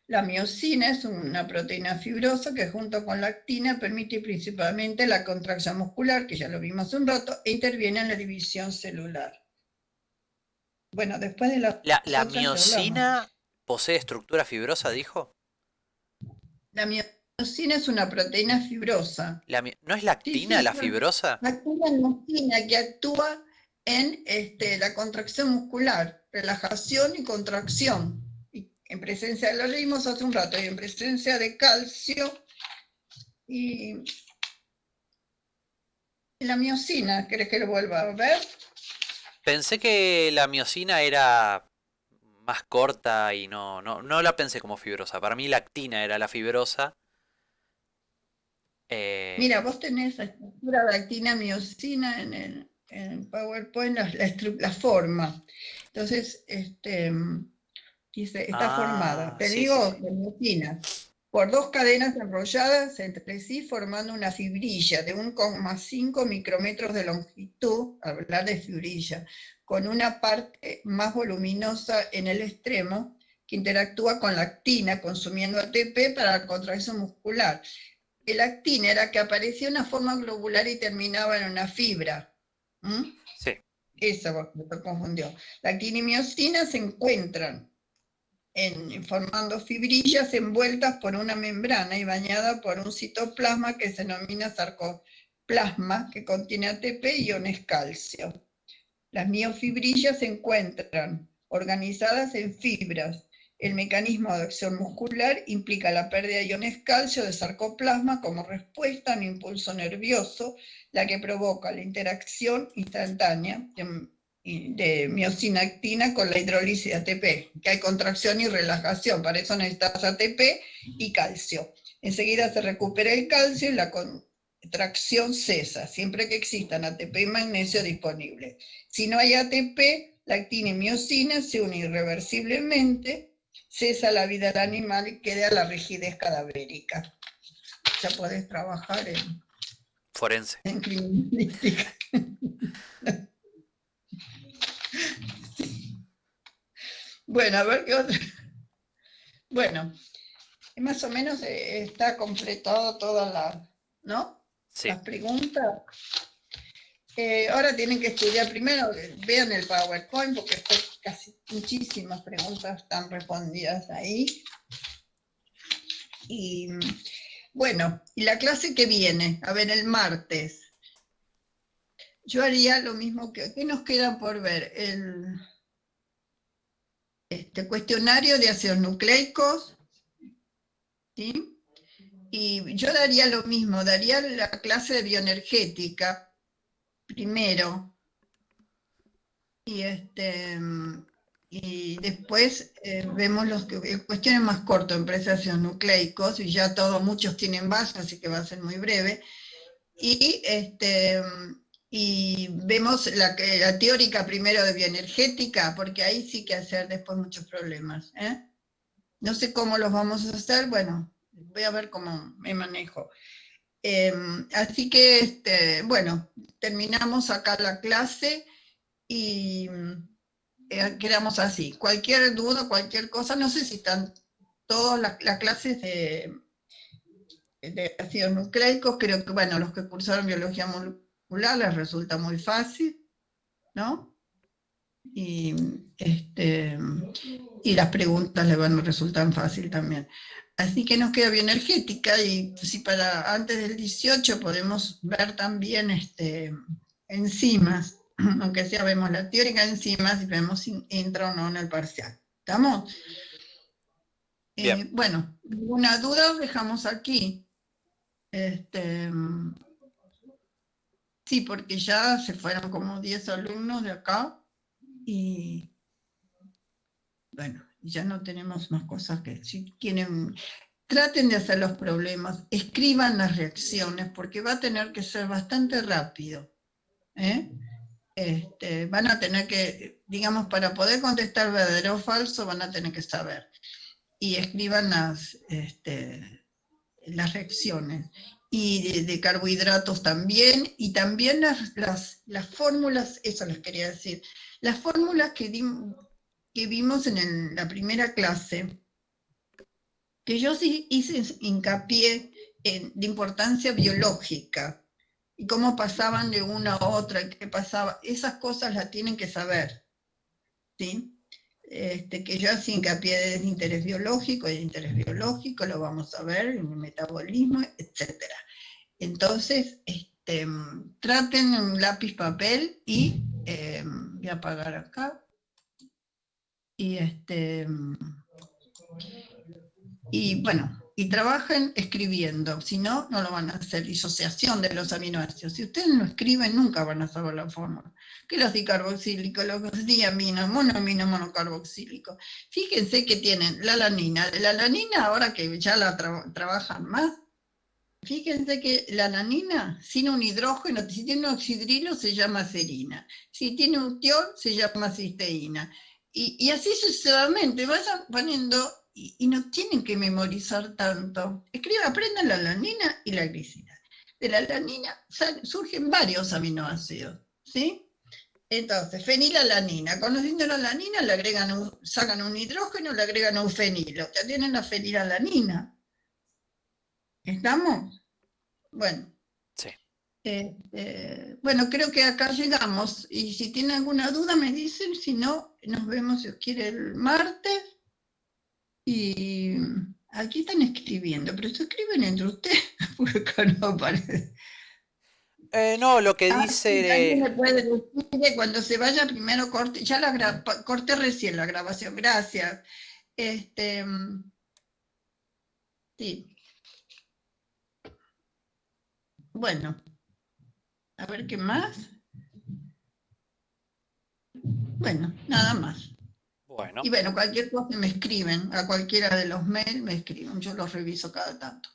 La miosina es una proteína fibrosa que junto con la actina permite principalmente la contracción muscular, que ya lo vimos hace un rato, e interviene en la división celular. Bueno, después de ¿La miosina posee estructura fibrosa, dijo? La miosina es una proteína fibrosa. ¿No es la actina la fibrosa? La actina es miosina que actúa en la contracción muscular, relajación y contracción. En presencia, lo leímos hace un rato, y en presencia de calcio y la miosina. ¿Querés que lo vuelva a ver? Pensé que la miosina era más corta y no la pensé como fibrosa. Para mí la actina era la fibrosa. Mira, vos tenés la estructura de actina-miosina en el PowerPoint, la forma. Entonces, dice, está formada, te digo, de miosina, por dos cadenas enrolladas entre sí formando una fibrilla de 1,5 micrómetros de longitud, hablar de fibrilla, con una parte más voluminosa en el extremo que interactúa con la actina consumiendo ATP para la contracción muscular. El actina era que aparecía una forma globular y terminaba en una fibra. Sí. Eso me confundió. La actina y miosina se encuentran formando fibrillas envueltas por una membrana y bañadas por un citoplasma que se denomina sarcoplasma, que contiene ATP y iones calcio. Las miofibrillas se encuentran organizadas en fibras. El mecanismo de acción muscular implica la pérdida de iones calcio de sarcoplasma como respuesta a un impulso nervioso, la que provoca la interacción instantánea de miosina-actina con la hidrólisis de ATP, que hay contracción y relajación, para eso necesitas ATP y calcio. Enseguida se recupera el calcio y la contracción cesa, siempre que existan ATP y magnesio disponibles. Si no hay ATP, la actina y miosina se unen irreversiblemente, cesa la vida del animal y queda la rigidez cadavérica. Ya podés trabajar en forense. En criminalística. Bueno, a ver qué otra. Bueno, más o menos está completado todas las preguntas. Ahora tienen que estudiar primero, vean el PowerPoint porque hay casi muchísimas preguntas están respondidas ahí. Y bueno, y la clase que viene, a ver, el martes. Yo haría lo mismo ¿qué nos queda por ver? El cuestionario de ácidos nucleicos, ¿sí? Y yo daría lo mismo, daría la clase de bioenergética primero. Y después vemos cuestiones más cortas, empresas nucleicos, y ya muchos tienen base, así que va a ser muy breve. Y vemos la teórica primero de bioenergética, porque ahí sí que hacer después muchos problemas. No sé cómo los vamos a hacer, bueno, voy a ver cómo me manejo. Así que, bueno, terminamos acá la clase y quedamos así. Cualquier duda, cualquier cosa, no sé si están todas las clases de ácidos nucleicos, creo que, bueno, los que cursaron biología molecular les resulta muy fácil, ¿no? Y las preguntas les van a resultar fácil también. Así que nos queda bioenergética, y si para antes del 18 podemos ver también enzimas, aunque sea vemos la teórica de enzimas y vemos si entra o no en el parcial. ¿Estamos? Bueno, ¿alguna duda? Dejamos aquí. Sí, porque ya se fueron como 10 alumnos de acá y bueno, ya no tenemos más cosas que si quieren, traten de hacer los problemas, escriban las reacciones, porque va a tener que ser bastante rápido. Van a tener que, digamos, para poder contestar verdadero o falso, van a tener que saber. Y escriban las reacciones. Y de carbohidratos también, y también las fórmulas, eso les quería decir, las fórmulas que vimos en la primera clase, que yo sí hice hincapié de importancia biológica, y cómo pasaban de una a otra, y qué pasaba, esas cosas las tienen que saber, ¿sí? Que yo hacía hincapié de interés biológico, y de interés biológico lo vamos a ver en el metabolismo, etcétera. Entonces, traten un lápiz, papel, y voy a apagar acá. Y bueno, y trabajen escribiendo, si no, no lo van a hacer. Disociación de los aminoácidos. Si ustedes no escriben, nunca van a saber la fórmula. Que los dicarboxílicos, los diaminos, monoamino, monocarboxílicos. Fíjense que tienen la alanina. De la alanina, ahora que ya la trabajan más, fíjense que la alanina, sin un hidrógeno, si tiene un oxidrilo, se llama serina. Si tiene un tiol, se llama cisteína. Y así sucesivamente, vayan poniendo, y no tienen que memorizar tanto. Aprendan la alanina y la glicina. De la alanina surgen varios aminoácidos, ¿sí? Entonces, fenilalanina. Conociendo la alanina, sacan un hidrógeno, le agregan un fenilo. Ya tienen la fenilalanina. ¿Estamos? Bueno. Sí. Bueno, creo que acá llegamos, y si tienen alguna duda me dicen, si no, nos vemos si os quiere el martes. Y aquí están escribiendo, pero se escriben entre ustedes, porque acá no aparece. No, lo que Sí, alguien dice... me puede decir que cuando se vaya primero corte, ya corté recién la grabación, gracias. Sí. Bueno, a ver qué más. Bueno, nada más. Bueno. Y bueno, cualquier cosa me escriben, a cualquiera de los mails me escriben, yo los reviso cada tanto.